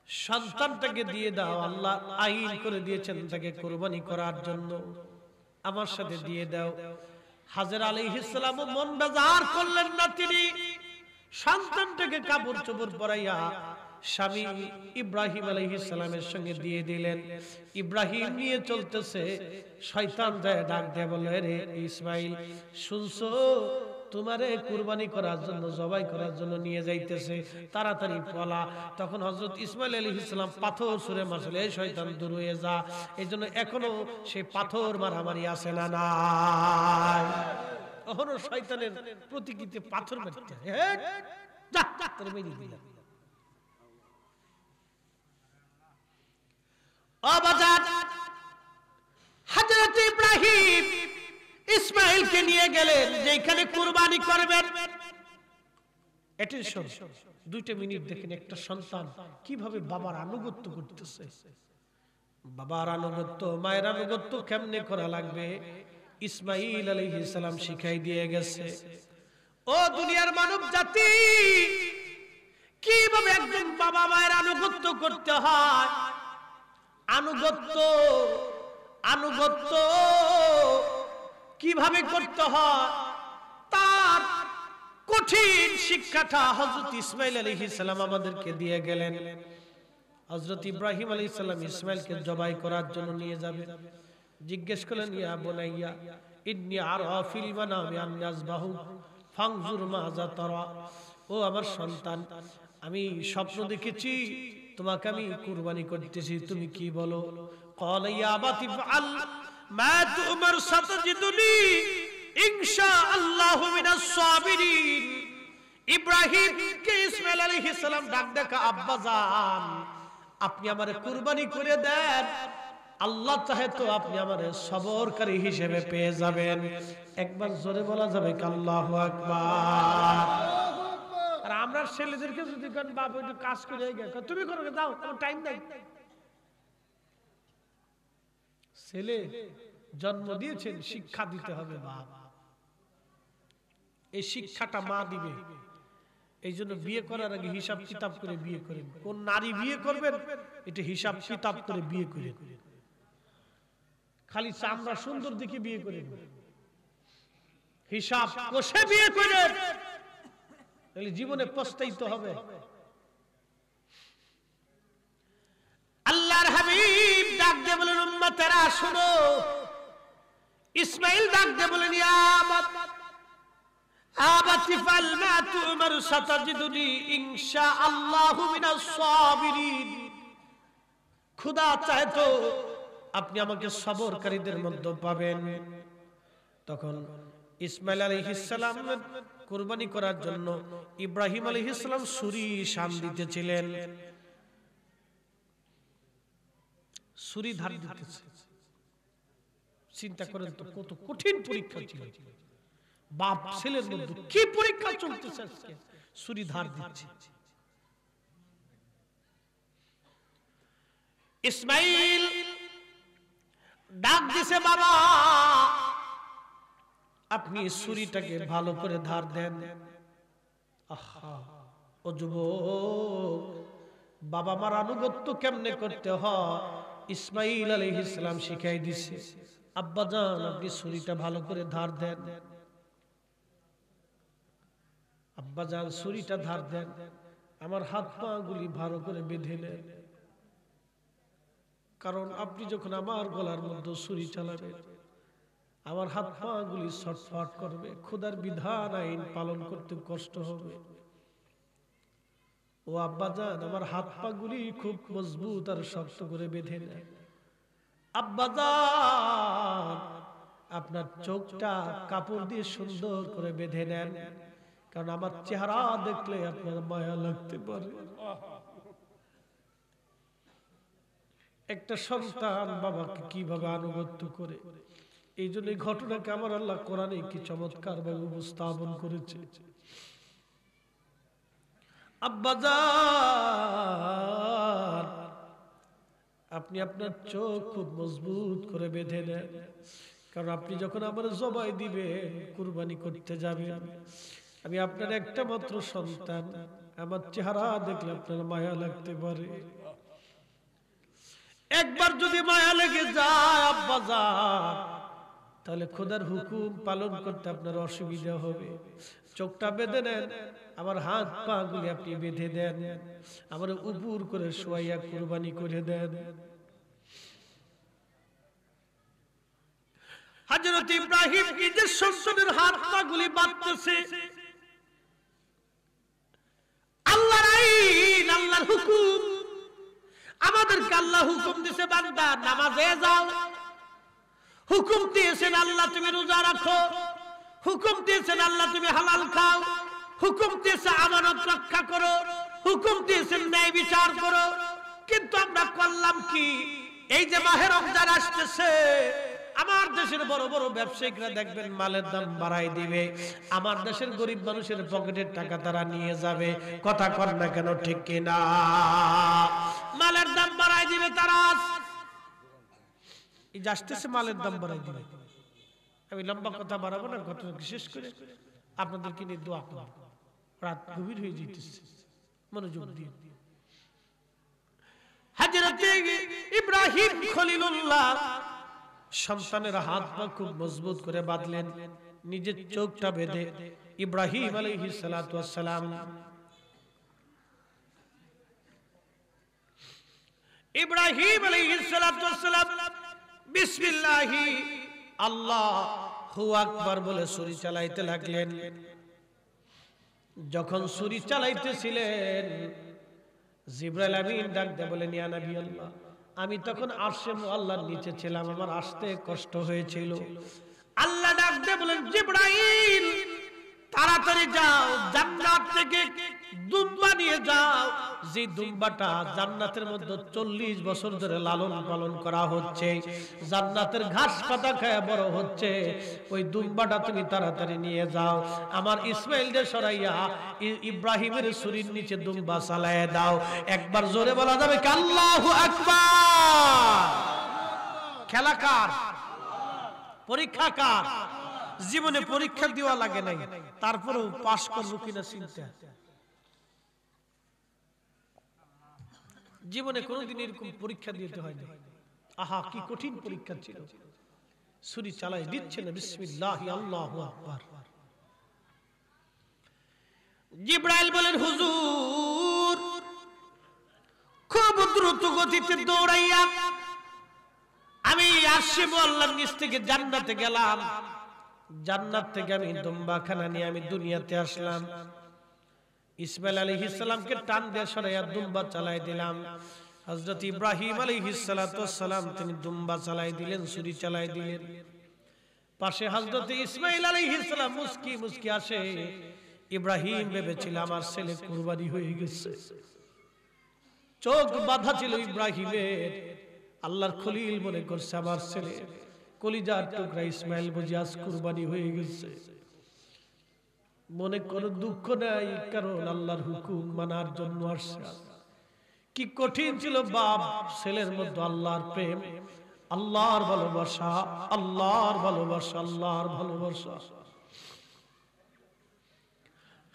সন্তানটাকে দিয়ে দাও, আল্লাহ আইন করে দিয়েছেন তাকে কুরবানি করার জন্য, আমার সাথে দিয়ে দাও। হাজর আলাইহিস সালাম মন বেজার করলেন না। তিনি সন্তানটাকে কাপড় চোপড় পরাইয়া স্বামী ইব্রাহিম আলাইহিস সালামের সঙ্গে দিয়ে দিলেন। ইব্রাহিম নিয়ে চলতেছে, শয়তান যায় ডাক দিয়ে বলে, রে ইসমাইল, শুনছো তোমারে কুরবানি করার জন্য, জবাই করার জন্য নিয়ে যাইতেছে, তাড়াতাড়ি পলা। তখন হযরত ইসমাইল আলাইহিস সালাম পাথর ছুঁড়ে মারছিল, এই শয়তান দূর হয়ে যা। এইজন্য এখনো সেই পাথর মারামারি আছে না নাই? এখনো শয়তানের প্রতিকৃতি পাথর মারতে, যা তোর মেরে দিলাম। হযরত ইব্রাহিম ইসমাইলকে নিয়ে গেলেন যেখানে কুরবানি করবেন। অ্যাটেনশন, 2 মিনিট দেখেন একটা সন্তান কিভাবে বাবার আনুগত্য করতেছে। বাবার আনুগত্য, মায়ের আনুগত্য কেমনে করা লাগবে ইসমাইল আলাইহিস সালাম শিখাই দিয়ে গেছে। ও দুনিয়ার মানব জাতি, কিভাবে একজন বাবা মায়ের আনুগত্য করতে হয়। আনুগত্য আনুগত্য কিভাবে করতে হয় তার কঠিন শিক্ষাটা হযরত ইসমাইল আলাইহিস সালাম আমাদেরকে দিয়ে গেলেন। হযরত ইব্রাহিম আলাইহিস সালাম ইসমাইলকে জবাই করার জন্য নিয়ে যাবে। জিজ্ঞেস করলেন, ইয়া বুনাইয়া ইন্নী আরা ফিল মানামি আন্নী আযবাহু ফানজুর মাযা তারা। ও আমার সন্তান, আমি স্বপ্ন দেখেছি তোমাকে আমি কুরবানি করতেছি, তুমি কি বলো? ক্বালা ইয়া আবাতি ফাআল মা তু'মার সাতাজিদুনি ইনশাআল্লাহু মিনাস সাবিরিন। ইব্রাহিম কে ইসমাইল আলাইহিস সালাম ডাক দেখা, আব্বা জান, আপনি আমারে কুরবানি করে দেন, আল্লাহ চাহে তো আপনি আমারে সবরকারী হিসেবে পেয়ে যাবেন। একবার জোরে বলা যাবে কি আল্লাহু আকবার? আর আমরা ছেলেদেরকে যদি কোন বাপ একটু কাজ করে গেছে, তুমি করো, দাও, আমার টাইম নাই। ছেলে জন্ম দিয়েছেন, শিক্ষা দিতে হবে বাপ। এই শিক্ষাটা মা দিবে। এই জন্য বিয়ে করার আগে হিসাব কিতাব করে বিয়ে করেন। কোন নারী বিয়ে করবেন এটা হিসাব কিতাব করে বিয়ে করেন। খালি চামড়া সুন্দর দেখে বিয়ে করেন, হিসাব কষে বিয়ে করেন, তাহলে জীবনে পস্তাইতে হবে। আল্লাহর হাবিব ডাক দিয়ে বলেন, উম্মতেরা শুনো। ইসমাইল ডাক দিয়ে বলেন, ইয়া আবাতি ফাল মা তু'মার সাতাজিদুনি ইনশাআল্লাহু মিনাস সাবিরিন। খোদা চাহে তো আপনি আমাকে সবরকারীদের মধ্যে পাবেন। তখন ইসমাইল আলাইহিস সালাম কুরবানি করার জন্য ইব্রাহিম আলাইহিস সালাম ছুরি শান দিতেছিলেন, ছুরি ধার দিতেছে। চিন্তা করেন তো কত কঠিন পরীক্ষা ছিল। বাপ ছেলের মধ্যে কি পরীক্ষা চলতেছে আজকে, ছুরি ধার দিচ্ছে। ইসমাইল ডাক দিছে, বাবা আপনি ছুরিটাকে ভালো করে ধার দেন। আহা, ও যুবক, বাবা মার আনুগত্য কেমনে করতে হয় ইসমাইল আলাইহিস সালাম শিখাই দিছে। আব্বা জান আপনি ছুরিটা ভালো করে ধার দেন। আব্বা জান ছুরিটা ধার দেন, আমার হাত পা গুলি ভালো করে বেঁধে নেন, কারণ আপনি যখন আমার গলার মধ্যে ছুরি চালাবেন আমার হাত পা গুলি ছটফট করবে, খোদার বিধান আইন পালন করতে কষ্ট হবে। ও আব্বা জান আমার হাত পা গুলি খুব মজবুত আর শক্ত করে বেঁধে নেন। আব্বা জান আপনার চোখটা কাপড় দিয়ে সুন্দর করে বেঁধে নেন, কারণ আমার চেহারা দেখলে আপনার মায়া লাগতে পারে। একটা সন্তান বাবাকে কিভাবে আনুগত্য করে, এই জন্য এই ঘটনাকে আমার আল্লাহ কোরআনে কি চমৎকার ভাবে উপস্থাপন করেছে। আব্বাজান আপনি আপনার চোখ খুব মজবুত করে বেঁধে নেন, কারণ আপনি যখন আমার জবাই দিবেন, কুরবানি করতে যাবেন, আমি আপনার একটা মাত্র সন্তান, আমার চেহারা দেখলে আপনার মায়া লাগতে পারে। একবার যদি মায়া লেগে যায় আব্বাজান, তাহলে খোদার হুকুম পালন করতে আপনার অসুবিধা হবে। চোখটা বেঁধে নেন, আমার হাত পা গুলি আপনি বেঁধে দেন, আমার উপর করে শোয়াইয়া কুরবানি করে দেন। হযরত ইব্রাহিম নিজের সন্তানের হাত পা গুলি বাঁধতেছে। আল্লাহর আইন, আল্লাহর হুকুম, আমাদেরকে আল্লাহ হুকুম দিয়েছে বান্দা নামাজে যাও, হুকুম দিয়েছেন আল্লাহ তুমি রোজা রাখো, হুকুম দিয়েছেন আল্লাহ তুমি হালাল খাও, হুকুম দিয়েছে আমানত রক্ষা করো, হুকুম দিয়েছেন ন্যায় বিচার করো। কিন্তু আমরা করলাম কি? এই যে মাহে রমজান আসতেছে, আমার দেশের বড় বড় ব্যবসায়িকরা দেখবেন মালের দাম বাড়াই দিবে, আমার দেশের গরিব মানুষের পকেটের টাকা তারা নিয়ে যাবে। কথা কর না কেন, ঠিক কিনা? মালের দাম বাড়াই দিবে তারা। এই যে আসতেছে মালের দাম বাড়াই দিবে। আমি লম্বা কথা বাড়াবো না, ঘটনা বিশেষ করে আপনাদেরকে নিয়ে দোয়া করব। রাত গভীর হয়ে যেতেছে, মনোযোগ দিয়ে। হযরত ইব্রাহিম খলিলুল্লাহ সন্তানের হাত পা খুব মজবুত করে বাঁধলেন, নিজের চোখটা বেঁধে। ইব্রাহিম আলাইহিস সালাতু ওয়াস সালাম ইব্রাহিম আলাইহিস সালাতু ওয়াস সালাম বিসমিল্লাহি আল্লাহু আকবার বলে ছুরি চালাইতে লাগলেন। যখন ছুরি চালাইতেছিলেন, জিবরাইল আমিন ডাক দিয়ে বলেন, ইয়া নবী আল্লাহ, আমি তখন আরশে আল্লাহর নিচে ছিলাম, আমার আসতে কষ্ট হয়েছিল। আল্লাহ ডাক দিয়ে বলেন, জিবরাইল তাড়াতাড়ি যাও, জান্নাত থেকে দুম্বা নিয়ে যাও, যে দুম্বাটা জান্নাতের মধ্যে 40 বছর ধরে লালন পালন করা হচ্ছে, জান্নাতের ঘাস পাতা খায় বড় হচ্ছে, ওই দুম্বাটা তুমি তাড়াতাড়ি নিয়ে যাও। আমার ইসমাইলকে সরাইয়া ইব্রাহিমের ছুরির নিচে দুম্বা চালায় দাও। একবার জোরে বলা যাবে কি আল্লাহু আকবার? খেলা কার? পরীক্ষা কার? জীবনে পরীক্ষা দেওয়া লাগে নাই, তারপরেও পাস করবো কিনা চিন্তা। জীবনে কোনোদিন এরকম পরীক্ষা দিতে হয় না। আহা, কি কঠিন পরীক্ষা ছিল। ছুরি চালাই দিচ্ছে না, বিসমিল্লাহি আল্লাহু আকবার। জিবরাইল বলেন, হুজুর, খুব দ্রুত গতিতে দৌড়াইয়া আমি আরশে আল্লাহর নিচ থেকে জান্নাতে গেলাম। জান্নাত থেকে আমি দুম্বাখানা নিয়ে আমি দুনিয়াতে আসলাম। ইসমাইল আলাইহিস সালামকে টান দিয়ে সরাইয়া দুম্বা চালাই দিলাম। হযরত ইব্রাহিম আলাইহিস সালাতু ওয়াস সালাম তিনি দুম্বা চালাই দিলেন, ছুরি চালাই দিলেন। পাশে হযরত ইসমাইল আলাইহিস সালাম মুস্কি মুস্কি আসে। ইব্রাহিম ভেবেছিল আমার ছেলে কুরবানি হয়ে গেছে, চোখ বাঁধা ছিল ইব্রাহিমের। আল্লাহর খলিল মনে করছে আমার ছেলে কলিজার টুকরা ইসমাইল বুঝি আজ কুরবানি হয়ে গেছে। মনে কোনো দুঃখ নাই, কারণ আল্লাহর হুকুম মানার জন্য আসছে। কি কঠিন ছিল বাপ ছেলের মধ্যে আল্লাহর প্রেম, আল্লাহর ভালোবাসা, আল্লাহর ভালোবাসা, আল্লাহর ভালোবাসা।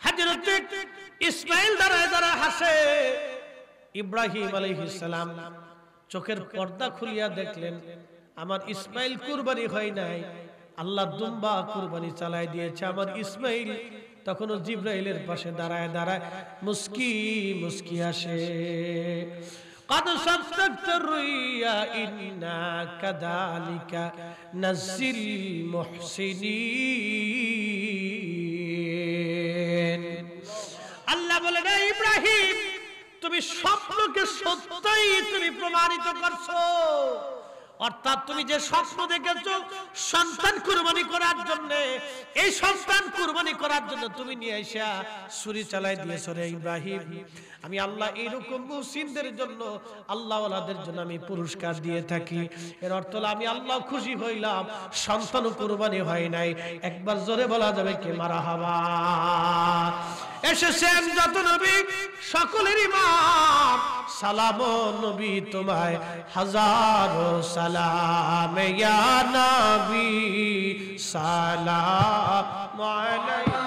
হযরত ইসমাইল দাঁড়ায় দাঁড়ায় হাসে। ইব্রাহিম আলাইহিস সালাম চোখের পর্দা খুলিয়া দেখলেন আমার ইসমাইল কুরবানি হয় নাই, আল্লাহ দুম্বা কুরবানি চালাই দিয়েছে। আমার ইসমাইল তখনও জিবরাইলের পাশে দাঁড়ায় দাঁড়ায় মুস্কি মুস্কি আসে। قد صدقت الرؤيا إنا كذلك نجزي المحسنين। আল্লাহ বলেন, ইব্রাহিম তুমি স্বপ্নকে সত্যই তুমি প্রমাণিত করছো। অর্থাৎ তুমি যে স্বপ্ন দেখেছো সন্তান কুরবানি করার জন্য, এই সন্তান কুরবানি করার জন্য তুমি নিয়ে এসে ছুরি চালাই দিয়েছো রে ইব্রাহিম। আমি আল্লাহ এইরকম মুহসিনদের জন্য, আল্লাহ ওয়ালাদের জন্য আমি পুরস্কার দিয়ে থাকি। এর অর্থ হলো আমি আল্লাহ খুশি হইলাম, সন্তান কুরবানি হয় নাই। একবার জোরে বলা যাবে কি মারহাবা। এসেছেন যত নবী সকলের ইমাম, সালাম নবী তোমায় হাজারো সালাম, ইয়া নবী সালাম আলাইকা।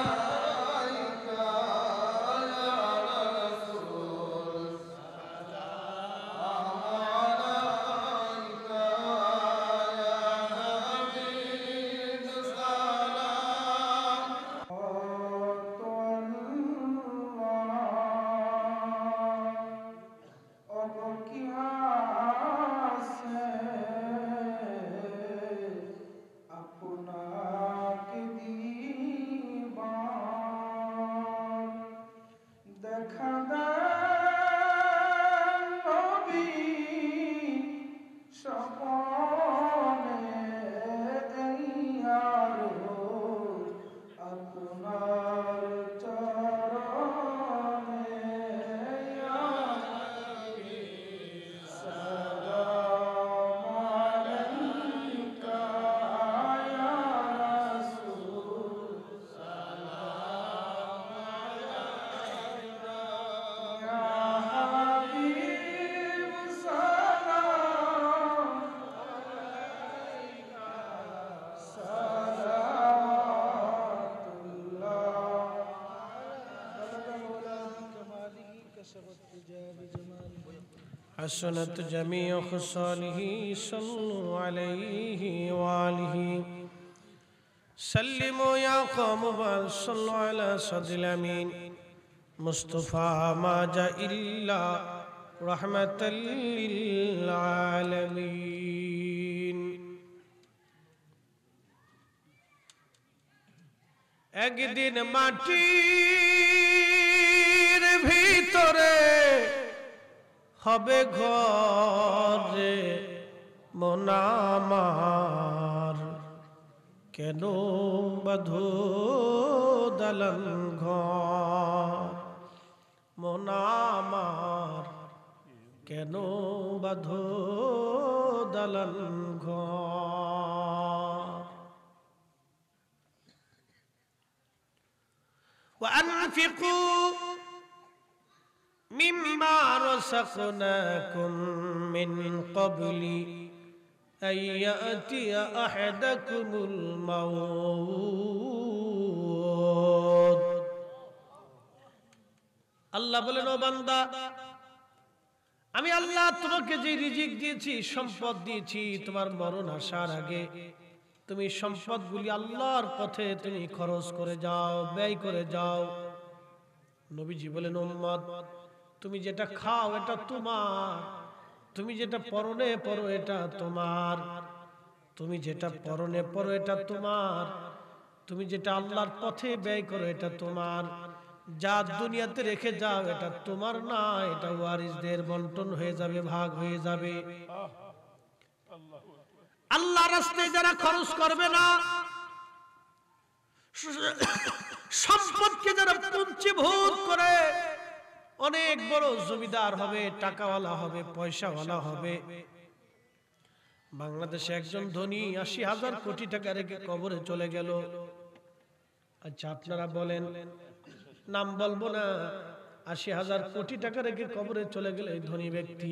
حسنت جميع خصاله صلوا عليه وآله سلموا يا قوم صلوا على صدر الأمين مصطفى ما جاء إلا رحمة للعالمين একদিন মাটির ভিতরে হবে ঘরে মন আমার কেন বাঁধো দালান ঘর মন আমার কেন বাঁধো দালান ঘর وأنفقوا مما رزقناكم من قبل أن يأتي أحدكم الموت আল্লাহ বলেন ও বান্দা আমি আল্লাহ তোমাকে যে রিজিক দিয়েছি সম্পদ দিয়েছি তোমার মরণ আসার আগে তুমি সম্পদগুলি আল্লাহর পথে তুমি খরচ করে যাও ব্যয় করে যাও নবীজি বলেন উম্মত তুমি যেটা খাও এটা তোমার তুমি যেটা পরনে পরো এটা তোমার তুমি যেটা পরনে পরো এটা তোমার তুমি যেটা আল্লাহর পথে ব্যয় করো এটা তোমার যা দুনিয়াতে রেখে যাও এটা তোমার না এটা ওয়ারিসদের বন্টন হয়ে যাবে ভাগ হয়ে যাবে আল্লাহর রাস্তায় যারা খরচ করবে না সম্পদকে যারা পুঞ্জীভূত করে অনেক বড় জমিদার হবে টাকাওয়ালা হবে পয়সাওয়ালা হবে বাংলাদেশে একজন ধনী ৮০,০০০ কোটি টাকা রেখে কবরে চলে গেল আচ্ছা আপনারা বলেন নাম বলবো না ৮০,০০০ কোটি টাকা রেখে কবরে চলে গেলে ধনী ব্যক্তি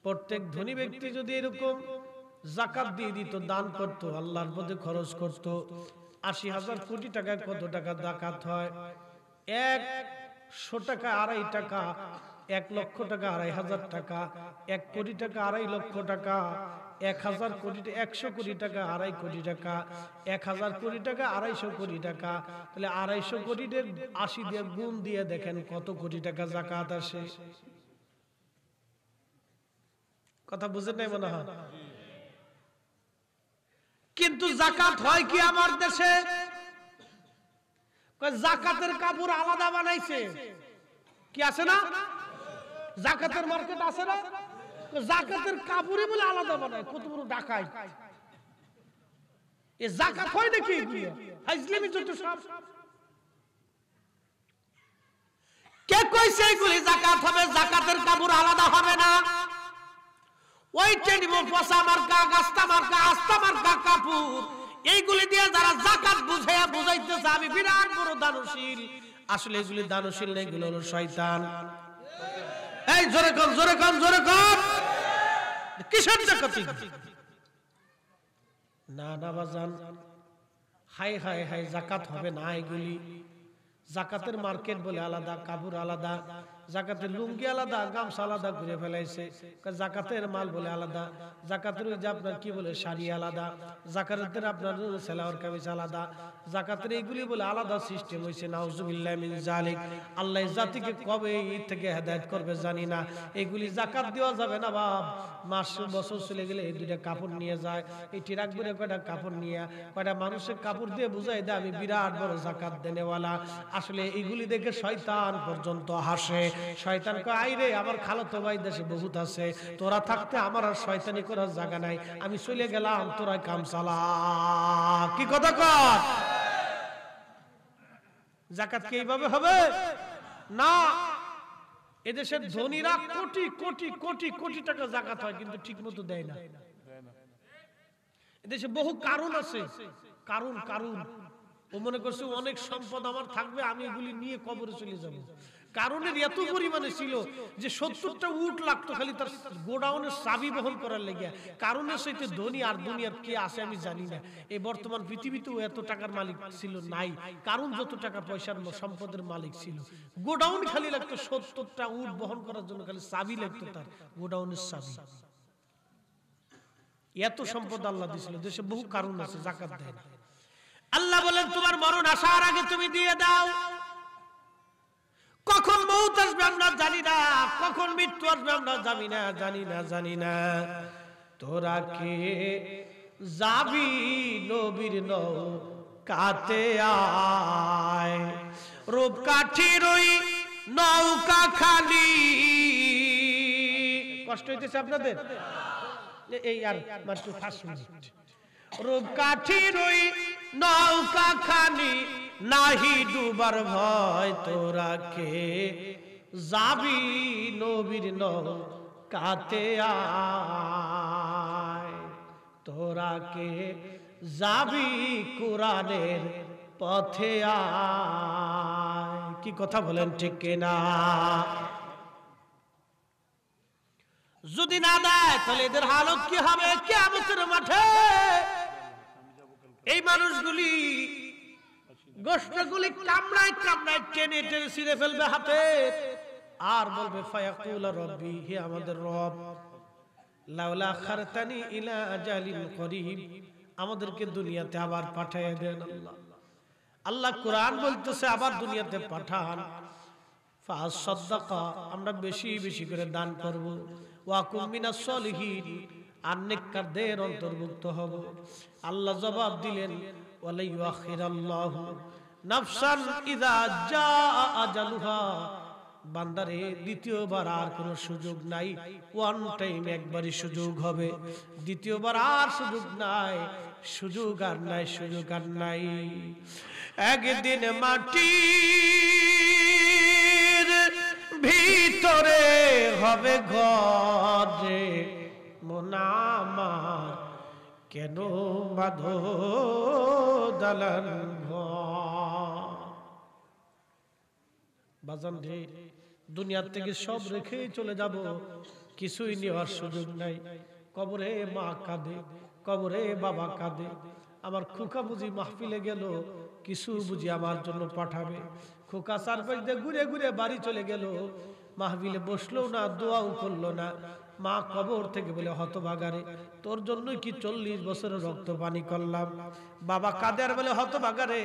প্রত্যেক ধনী ব্যক্তি যদি এরকম যাকাত দিয়ে দিত দান করত আল্লাহর পথে খরচ করত ৮০,০০০ কোটি টাকায় কত টাকা যাকাত হয় ১০০ টাকা ২.৫ টাকা ১ লক্ষ টাকা ২.৫০০ টাকা ১ কোটি টাকা ২.৫ লক্ষ টাকা ১,০০০ কোটি ১০০ কোটি টাকা ২.৫ কোটি টাকা ১,০০০ কোটি টাকা ২৫০ কোটি টাকা তাহলে ২৫০ কোটিতে ৮০ দিয়ে গুণ দিয়ে দেখেন কত কোটি টাকা যাকাত আসে কথা বুঝেন নাই মনে হয় কিন্তু যাকাত হয় কি আমার দেশে যাকাতের কাপড় আলাদা বানাইছে কি আছে না যাকাতের মার্কেট আছে না যাকাতের কাপড়ই বলে আলাদা বানায় কত বড় ডাকাই এ যাকাত হয় নাকি হাজলিমি যত সব কে কইছে এগুলি যাকাত হবে যাকাতের কাপড় আলাদা হবে না ওইটা নিব পচা মার্কা গাস্তা মার্কা আস্তা মার্কা কাপড় এইগুলি দিয়ে যারা যাকাত বুঝাইয়া বুঝাইতেছে আমি বিরাট বড় দানশীল আসলে এগুলি দানশীল না এগুলো হলো শয়তান এই জোরে কর জোরে কর জোরে কর কিসের যাকাতি না না বাজান হাই হাই হাই যাকাত হবে না এগুলি যাকাতের মার্কেট বলে আলাদা কাপড় আলাদা যাকাতের লুঙ্গি আলাদা গামছা আলাদা ঘুরে ফেলাইছে যাকাতের মাল বলে আলাদা যাকাতের ওই যে আপনার কি বলে শাড়ি আলাদা যাকাতের আপনার সেলাওয়ার কামিজ আলাদা যাকাতের এইগুলি বলে আলাদা সিস্টেম হয়েছে নাউজুবিল্লাহ মিন জালিক আল্লাহ জাতিকে কবে ঈদ থেকে হেদায়েত করবে জানি না এগুলি যাকাত দেওয়া যাবে না বাপ মাস বছর চলে গেলে এই দুইটা কাপড় নিয়ে যায় এই টিরাক করে কয়টা কাপড় নিয়ে কয়টা মানুষের কাপড় দিয়ে বুঝাই দেয় আমি বিরাট বড় যাকাত দেনেওয়ালা আসলে এইগুলি দেখে শয়তান পর্যন্ত হাসে। শয়তান কয় আইরে আমার খালাতো ভাই দেশে বহুত আছে, তোরা থাকতে আমার আর শয়তানি করার জায়গা নাই, আমি চলে গেলাম, তোরা কাম চালা। কি কথা কর? যাকাত কি এইভাবে হবে? না, এদেশের ধনীরা কোটি কোটি কোটি কোটি টাকা যাকাত হয় কিন্তু ঠিক মতো দেয় না। এদেশে বহু কারণ আছে, কারণ কারণ ও মনে করছে অনেক সম্পদ আমার থাকবে, আমি এগুলি নিয়ে কবরে চলে যাব। কারণের এত পরিমাণে ছিল যে 70টা উট লাগতো খালি তার গোডাউনের চাবি বহন করার লেগে। কারণের সাথে ধনী আর দুনিয়ার কে আছে আমি জানি না। এই বর্তমান পৃথিবীতেও এত টাকার মালিক ছিল নাই, কারণ যত টাকা পয়সার সম্পদের মালিক ছিল। গোডাউন খালি লাগতো 70টা উট বহন করার জন্য, খালি চাবি লাগতো তার গোডাউনের চাবি। এত সম্পদ আল্লাহ দিয়েছিল। দেশে বহু কারণ আছে, যাকাত দেয় না। আল্লাহ বলেন তোমার মরণ আসার আগে তুমি দিয়ে দাও। কখন মউত আসবে আমরা জানি না, কখন মৃত্যু আসবে আমরা জানি না, জানি না, জানি না। তোরা কে যাবি নবীর নৌকাতে আয়, রূপকাঠির ওই নৌকা খালি। কষ্ট হইতেছে আপনাদের? এই আর মাত্র 5 মিনিট। রূপকাঠির ওই নৌকা খানি নাহি ডুবার ভয়, তোরা কে যাবি নবীর নৌকাতে আয়, তোরা কে যাবি কোরআনের পথে আয়। কি কথা বলেন ঠিক কিনা? যদি না দেয় তাহলে এদের হালত কি হবে কিয়ামতের মাঠে? এই মানুষগুলি গোশতগুলি কামড়ায় কামড়ায় টেনে টেনে ছিঁড়ে ফেলবে হাতে, আর বলবে ফায়াকুল রব্বি, হে আমাদের রব, লাউলা খারতানি ইলা আজালিন করিব, আমাদেরকে দুনিয়াতে আবার পাঠিয়ে দেন। আল্লাহ আল্লাহ কোরআন বলতেছে আবার দুনিয়াতে পাঠান। ফাসাদাকা, আমরা বেশি বেশি করে দান করব। ওয়া কুম মিনাস সলিহিন, আর নেককারদের অন্তর্ভুক্ত হব। আল্লাহ জবাব দিলেন ওয়ালা ইউআখিরাল্লাহু নাফসান ইযা জাআ আজালুহা, বান্দারে দ্বিতীয়বার আর কোনো সুযোগ নাই। ওয়ান টাইম একবারই সুযোগ হবে, দ্বিতীয়বার আর সুযোগ নাই, সুযোগ আর নাই, সুযোগ আর নাই। একদিন মাটির ভিতরে হবে ঘরে, মন আমার কেন বাঁধো দালান ঘর। বাজান রে, দুনিয়ার থেকে সব রেখে চলে যাব, কিছুই নেওয়ার সুযোগ নাই। কবরে মা কাঁদে, কবরে বাবা কাঁদে, আমার খোকা বুঝি মাহফিলে গেল, কিছু বুঝি আমার জন্য পাঠাবে। খোকা চারপাশ দিয়ে ঘুরে ঘুরে বাড়ি চলে গেল, মাহফিলে বসলো না, দোয়াও করলো না। মা কবর থেকে বলে হতভাগারে, তোর জন্যই কি 40 বছরের রক্ত পানি করলাম। বাবা কাঁদে আর বলে হতভাগারে,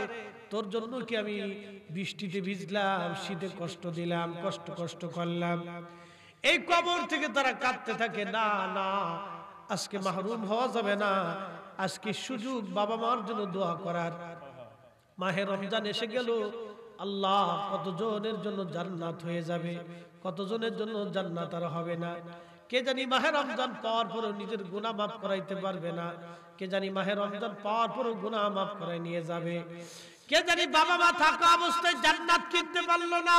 তোর জন্য কি আমি বৃষ্টিতে ভিজলাম, শীতে কষ্ট দিলাম, কষ্ট কষ্ট করলাম। এই কবর থেকে তারা কাঁদতে থাকে, না না আজকে মাহরুম হওয়া যাবে না, আজকে সুযোগ বাবা মার জন্য দোয়া করার। মাহে রমজান এসে গেল, আল্লাহ কতজনের জন্য জান্নাত হয়ে যাবে, কতজনের জন্য জান্নাত আর হবে না। কে জানি মাহে রমজান পাওয়ার পরও নিজের গুনাহ মাফ করাইতে পারবে না, কে জানি মাহে রমজান পাওয়ার পরও গুনাহ মাফ করাই নিয়ে যাবে। কে জানি বাবা মা থাকা অবস্থায় জান্নাত কিনতে পারলো না,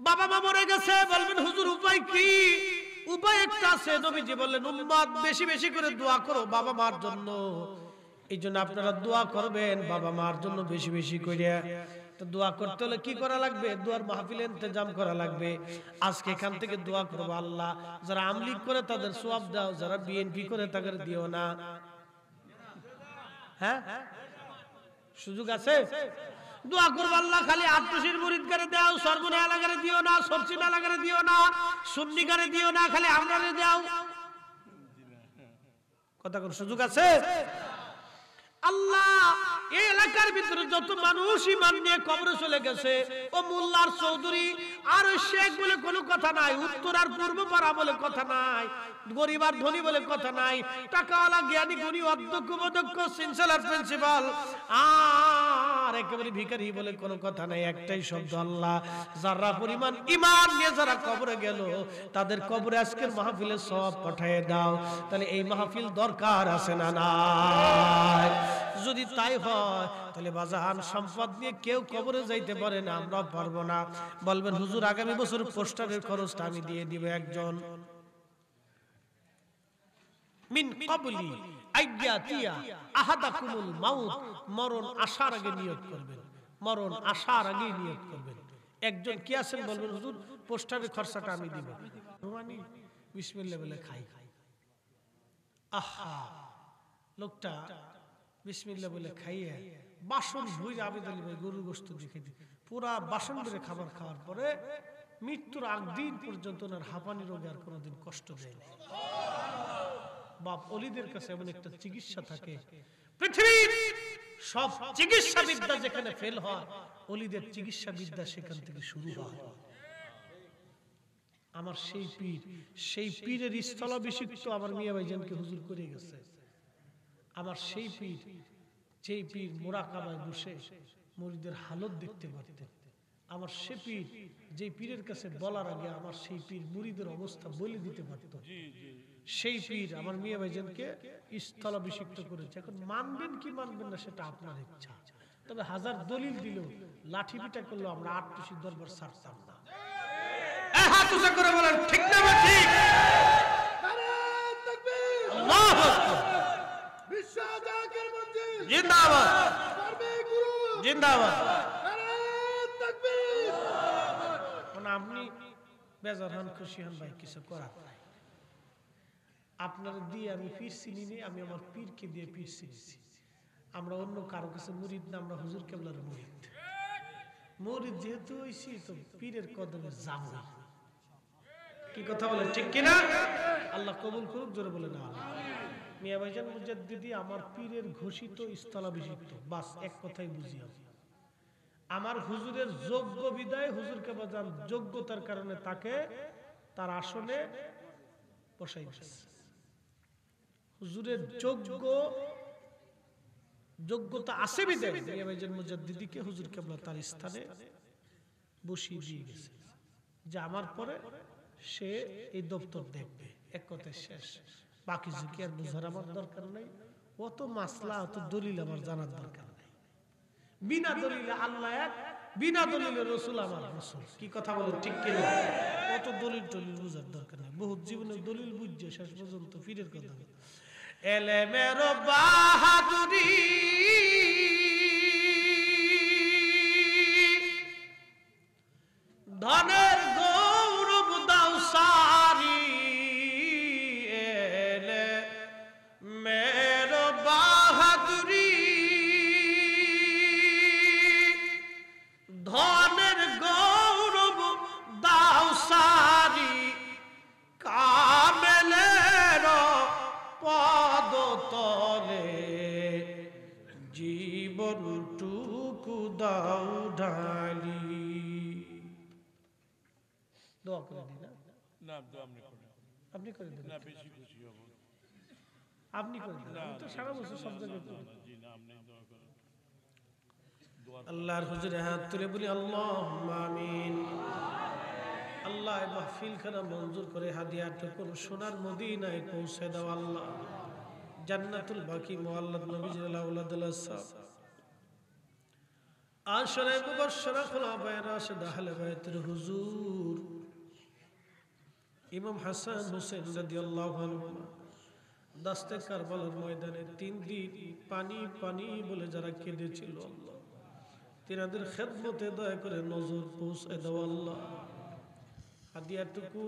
বাবা মা মরে গেছে, বলবেন হুজুর উপায় কি? উপায় একটা আছে, নবীজি বললেন উম্মত বেশি বেশি করে দোয়া করো বাবা মার জন্য। এই জন্য আপনারা দোয়া করবেন বাবা মার জন্য বেশি বেশি করে। তো দোয়া করতে হলে কি করা লাগবে? দোয়ার মাহফিল ইন্তজাম করা লাগবে। আজকে এখান থেকে দোয়া করবো, আল্লাহ যারা আমলিগ করে তাদের সওয়াব দাও, যারা বিএনপি করে তাদের দিও না। হ্যাঁ সুযোগ আছে, দোয়া করবো আল্লাহ খালি আত্মশির মুরিদ করে দাও, সর্বনা এলাকারে দিও না, সরসিনা এলাকারে দিও না, সুন্নি করে দিও না, খালি আমরারে দাও। কথা কোন সুযোগ আছে? আল্লাহ এই এলাকার ভিতরে যত মানুষ ঈমান নিয়ে কবরে চলে গেছে, ও মোল্লার চৌধুরী আর শেখ বলে কোনো কথা নাই, উত্তর আর পূর্ব পাড়া বলে কথা নাই, গরিব আর ধনী বলে কথা নাই, টাকাওয়ালা জ্ঞানী গুণী অধ্যক্ষ অধ্যক্ষ চ্যান্সেলর প্রিন্সিপাল আর একেবারে ভিখারি বলে কোনো কথা নাই। একটাই শব্দ আল্লাহ। যারা পরিমাণ ঈমান নিয়ে যারা কবরে গেল তাদের কবরে আজকের মাহফিলে সওয়াব পাঠিয়ে দাও। তাহলে এই মাহফিল দরকার আছে না নাই? যদি তাই হয় তাহলে বাজান সম্পদ নিয়ে কেউ কবরে যাইতে পারে না, আমরা পারবো না। বলবেন হুজুর আগামী বছর পোস্টারের খরচটা আমি দিয়ে দিব। একজন মিন ক্বাবলি আইয়াতিয়া আহাদাকুমুল মাউত, মরণ আসার আগে নিয়ত করবেন, মরণ আসার আগে নিয়ত করবেন। একজন কি আছেন বলবেন হুজুর পোস্টারের খরচাটা আমি দিব। রুমানি বিসমিল্লাহ বলে খাই। আহা, লোকটা বিসমিল্লাহ বলে খাইয়ে বাসন ভুইরা আবেদ আলী ভাই গরুর গোশত দেখে দি পুরা বাসন ভরে খাবার খাওয়ার পরে মৃত্যুর আগ দিন পর্যন্ত ওনার হাঁপানি রোগে আর কোনোদিন কষ্ট দেয়নি। বাপ অলিদের কাছে এমন একটা চিকিৎসা থাকে, পৃথিবীর সব চিকিৎসা বিদ্যা যেখানে ফেল হয়, অলিদের চিকিৎসা বিদ্যা সেখান থেকে শুরু হয়। আমার সেই পীর, সেই পীরের স্থলাভিষিক্ত আমার মিয়া ভাইজানকে হুজুর করে গেছে। আমার সেই পীর, যেই পীর মুরাকাবায় বসে মুরিদের হালত দেখতে পারতেন। আমার সে পীর, যে পীরের কাছে বলার আগে আমার সেই পীর মুরিদের অবস্থা বলে দিতে পারত। সেই পীর আমার মিয়া ভাইজানকে স্থলাভিষিক্ত করেছে। এখন মানবেন কি মানবেন না সেটা আপনার ইচ্ছা, তবে হাজার দলিল দিলেও লাঠি পিটা করলেও আমরা আটটুসি দরবার ছাড়তাম না। হাত উঁচা করে বলেন ঠিক না ঠিক? আল্লাহু আকবার, জিন্দাবাদ জিন্দাবাদ। আপনি বেজার হন, খুশি হন, ভাই কিছু করার নাই। আপনার দিয়ে আমি পীর চিনি নি, আমি আমার পীরকে দিয়ে পীর চিনিছি। আমরা অন্য কারো কাছে মুরিদ না, আমরা হুজুর কেবলার মুরিদ। মুরিদ যেহেতু হইছি তো পীরের কদমে যাব। কি কথা বলেন ঠিক কিনা? আল্লাহ কবুল করুক, জোরে বলে না। মিয়া ভাইজান মুজাদ্দিদি আমার পীরের ঘোষিত স্থলাভিষিক্ত, বাস এক কথাই বুঝি। আমার হুজুরের যোগ্য বিদায় হুজুরকে বাজান যোগ্যতার কারণে তাকে তার আসনে বসাই দিয়েছে। হুজুরের যোগ্যতা আছে বিদায় মিয়া ভাইজান মুজাদ্দিদিকে হুজুর কেবলা তার স্থানে বসিয়ে দিয়ে গেছে, যে আমার পরে সে এই দপ্তর দেখবে। এক কথায় শেষ। বাকি ঝুঁকি আর বোঝার আমার দরকার নাই, অত মাসলা অত দলিল আমার জানার দরকার নাই। বিনা দলিলে আল্লাহ এক, বিনা দলিলে রসুল আমার রসুল। কি কথা বলেন ঠিক কিনা? অত দলিল টলিল বোঝার দরকার নাই। বহুত জীবনের দলিল বুঝছে শেষ পর্যন্ত পীরের কথা। এলেমের বাহাদুরি ধনের গৌরব দাও সারি, এলে মের বাহাদুরি ধনের গৌরব দাও সারি, কামেলের পদ তলে জীবন টুকু দাও ঢালি। দোয়া করে দিন না, আপনি করে দিন, আপনি করে দিন। আমি তো সারা বছর সব জায়গায় করি। আল্লাহর হুজুরে হাত তুলে বলি আল্লাহুম্মা আমিন। আল্লাহ মাহফিল খানা মঞ্জুর করে হাদিয়াটুকু সোনার মদিনায় পৌঁছে দাও। আল্লাহ জান্নাতুল বাকি মুআল্লাদ নবীজির আওলাদুল সাহ আশরে মুবাশশারা খুলাফায়ে রাশিদ আহলে বাইতের হুজুর ইমাম হাসান হোসেন রাদিয়াল্লাহু আনহু দাস্তে কারবালার ময়দানে 3 দিন পানি পানি বলে যারা কেঁদেছিল, আল্লাহ তিনাদের খেদমতে দয়া করে নজর পৌঁছে দাও। আল্লাহ হাদিয়াটুকু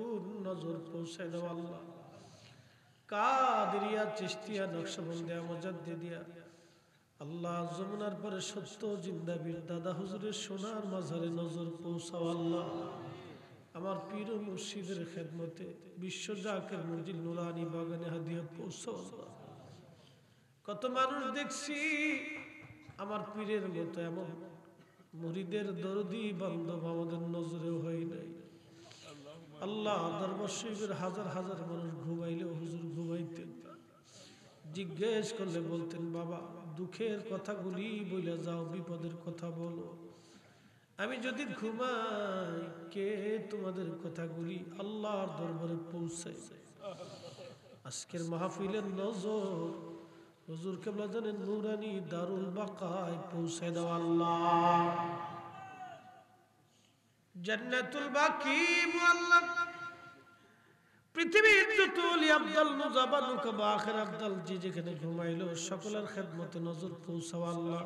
নজর পৌঁছে দাও। আল্লাহ কাদেরিয়া, চিশতিয়া, নকশবন্দিয়া, মুজাদ্দিদিয়া, আল্লাহ যমুনার পরে সত্য জিন্দাবীর দাদা হুজুরের সোনার মাঝারে নজর পৌঁছাও। আল্লাহ আমার পীর ও মুর্শিদের খেদমতে বিশ্ব জাকের মঞ্জিল নুরানি বাগানে হাদিয়া পৌঁছাও। আল্লাহ কত মানুষ দেখছি আমার পীরের মতো এমন মুরিদের দরদি বান্ধব আমাদের নজরেও হয় নাই। আল্লাহ দরবার শরীফের হাজার হাজার মানুষ ঘুমাইলেও হুজুর ঘুমাইতেন না। জিজ্ঞেস করলে বলতেন, বাবা দুঃখের কথাগুলি বলে যাও, বিপদের কথা বলো। আমি যদি ঘুমাই কে তোমাদের কথাগুলি আল্লাহর দরবারে পৌঁছায়। আজকের মাহফিলের নজর হুজুর কেবলা জানেন নুরানি দারুল বাকায় পৌঁছে দাও আল্লাহ। জান্নাতুল বাকি মুআল্লাক পৃথিবীর যত ওলি আব্দাল মুজাবানুকা বা আখির আব্দাল যে যেখানে ঘুমাইলো সকলের খেদমতে নজর পৌঁছাও আল্লাহ।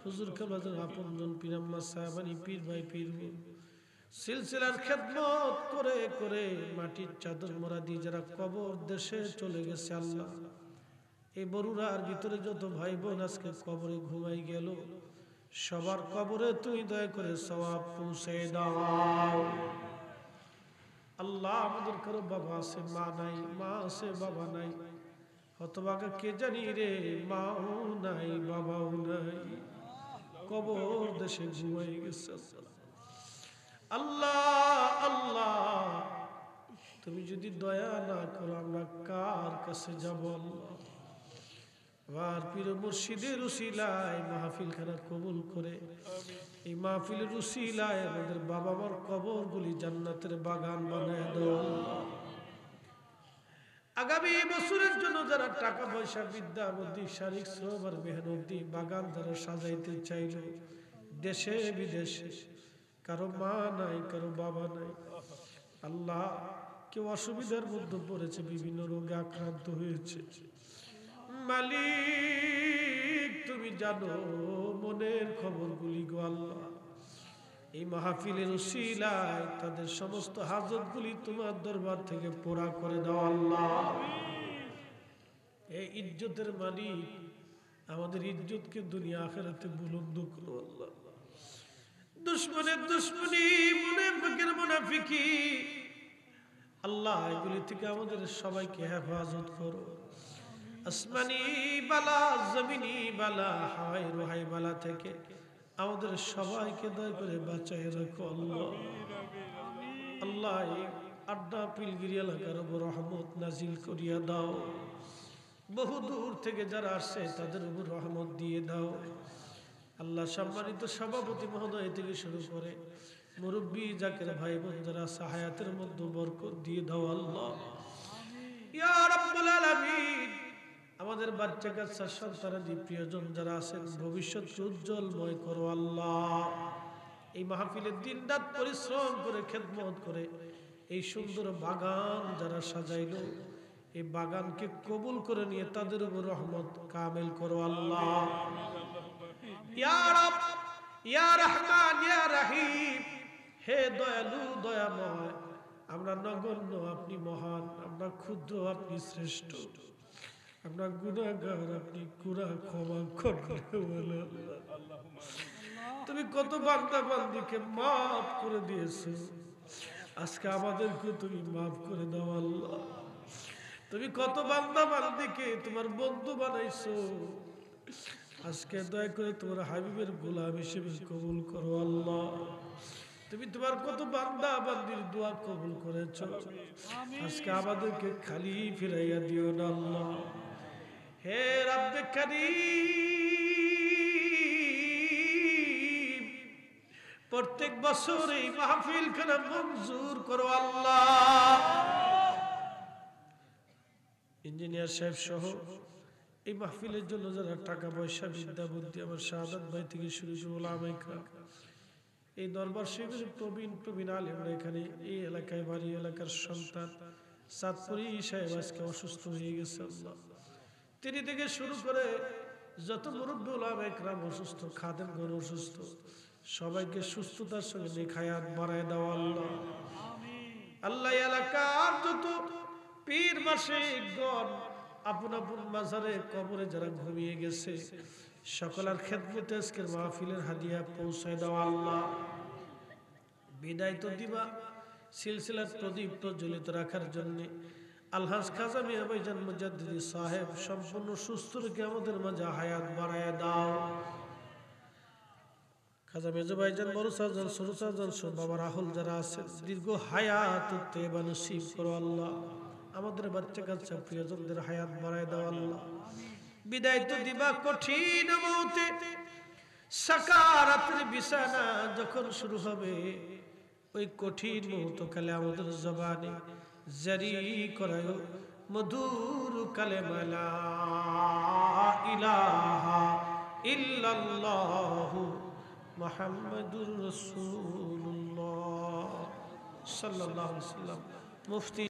হুজুর কেবলা জানেন আপনজন পীর আম্মা সাহেবানি পীর ভাই পীর সিলসিলার খেদমত করে করে মাটির চাদর মোড়া দিয়ে যারা কবর দেশে চলে গেছে আল্লাহ, এই বরুড়ার ভিতরে যত ভাই বোন আজকে কবরে ঘুমাই গেল সবার কবরে তুমি দয়া করে সওয়াব পৌঁছে দাও আল্লাহ। আমাদের কারো বাবা আছে মা নাই, মা আছে বাবা নাই, হতভাগা কে জানি রে, মাও নাই বাবাও নাই, কবর দেশে ঘুমাই গেছে। আল্লাহ আল্লাহ তুমি যদি দয়া না করো আমরা কার কাছে যাব আল্লাহ। আমার পীর মুর্শিদের উসিলায় মাহফিল খানা কবুল করে এই মাহফিলের উসিলায় আমাদের বাবা মার কবরগুলি জান্নাতের বাগান বানায় দাও। আগামী বছরের জন্য যারা টাকা পয়সা বিদ্যা বুদ্ধি শারীরিক শ্রম আর মেহনত দিয়ে বাগান যারা সাজাইতে চাইল দেশে বিদেশে, কারো মা নাই কারো বাবা নাই, আল্লাহ কেউ অসুবিধার মধ্যে পড়েছে, বিভিন্ন রোগে আক্রান্ত হয়েছে, মালিক তুমি জানো মনের খবরগুলি গো আল্লাহ। এই মাহফিলের উসিলায় তাদের সমস্ত হাজতগুলি তোমার দরবার থেকে পুরা করে দাও আল্লাহ। এই ইজ্জতের মালিক আমাদের ইজ্জতকে দুনিয়া আখিরাতে বুলন্দ করো আল্লাহ। দুশমনের দুশমনি মুনাফিকের মুনাফিকি আল্লাহ এগুলি থেকে আমাদের সবাইকে হেফাজত করো। আসমানি বালা জমিনি বালা হাওয়াই রুহাই বালা থেকে আমাদের সবাইকে দয়া করে বাঁচায় রাখো আল্লাহ। আল্লাহ আড্ডা পিলগিরি এলাকার উপর রহমত নাজিল করিয়া দাও। বহু দূর থেকে যারা আসছে তাদের উপর রহমত দিয়ে দাও আল্লাহ। সম্মানিত সভাপতি মহোদয় থেকে শুরু করে মুরব্বী জাকের ভাই বোন যারা সাহায়াতের মধ্যে বরকত দিয়ে দাও আল্লাহ। ইয়া রাব্বুল আলামিন আমাদের বাচ্চা কাচ্চা সন্তানাদি প্রিয়জন যারা আছেন ভবিষ্যৎকে উজ্জ্বলময় করো আল্লাহ। এই মাহফিলের দিন রাত পরিশ্রম করে খেদমত করে এই সুন্দর বাগান যারা সাজাইলো এই বাগানকে কবুল করে নিয়ে তাদের উপর রহমত কামেল করো আল্লাহ। ইয়া রব ইয়া রহমান ইয়া রহিম, হে দয়ালু দয়াময়, আমরা নগণ্য আপনি মহান, আমরা ক্ষুদ্র আপনি শ্রেষ্ঠ, আমরা গুনাহগার আপনি গুনাহ ক্ষমা করুন। তুমি কত বান্দা বান্দীকে মাফ করে দিয়েছো, আজকে আমাদেরকে তুমি মাফ করে দাও আল্লাহ। তুমি কত বান্দা বান্দীকে তোমার বন্ধু বানাইছো, আজকে দয়া করে তোমার হাবিবের গোলাম হিসেবে কবুল করো আল্লাহ। তুমি তোমার কত বান্দা বান্দির দোয়া কবুল করেছো, আজকে আমাদেরকে খালি ফিরাইয়া দিও না আল্লাহ। হে রব্বে কারীম, প্রত্যেক বছর এই মাহফিল খানা মঞ্জুর করো আল্লাহ। ইঞ্জিনিয়ার সাহেব সহ এই মাহফিলের জন্য যারা টাকা পয়সা বিদ্যা বুদ্ধি আমার শাহাদাত ভাই থেকে শুরু করে ওলামায়ে কেরাম, এই দরবার শরীফের প্রবীণ আলেমরা এখানে এই এলাকায় বাড়ি এলাকার সন্তান সাতপুরি সাহেব আজকে অসুস্থ হয়ে গেছে আল্লাহ। তিনি থেকে শুরু করে যত মুরব্বী ওলামায়ে কেরাম অসুস্থ, খাদেমগণ অসুস্থ, সবাইকে সুস্থতার সঙ্গে নেখায়াত বাড়ায় দাও আল্লাহ। আল্লাহ এলাকার যত পীর মাশায়েখগণ আপন আপন মাজারে কবরে যারা ঘুমিয়ে গেছে সকলের খেদমতে আজকের মাহফিলের হাদিয়া পৌঁছায় দাও আল্লাহ। বিদায় তো দিবা, সিলসিলার প্রদীপ প্রজ্বলিত রাখার জন্য আলহাজ খাজা মিয়া ভাইজান মুজাদ্দিদি সাহেব সম্পূর্ণ সুস্থ রেখে আমাদের মাঝে হায়াত বাড়ায় দাও। খাজা মেজো ভাইজান, বড় সাজন, ছোট সাজন, সব বাবা রাহুল যারা আছে দীর্ঘ হায়াত তৈবা নসিব করো আল্লাহ। আমাদের বাচ্চা কাচ্চা প্রিয়জনদের হায়াত বাড়ায় দাও আল্লাহ। বিদায় তো দিবা কঠিন মৌতে, সাকারাতের বিছানা যখন শুরু হবে ওই কঠিন মুহূর্তকালে আমাদের জবানে জারি করায় মধুর কালেমা লা ইলাহা ইল্লাল্লাহু মুহাম্মাদুর রাসূলুল্লাহ সাল্লাল্লাহু আলাইহি ওয়াসাল্লাম। মুফতি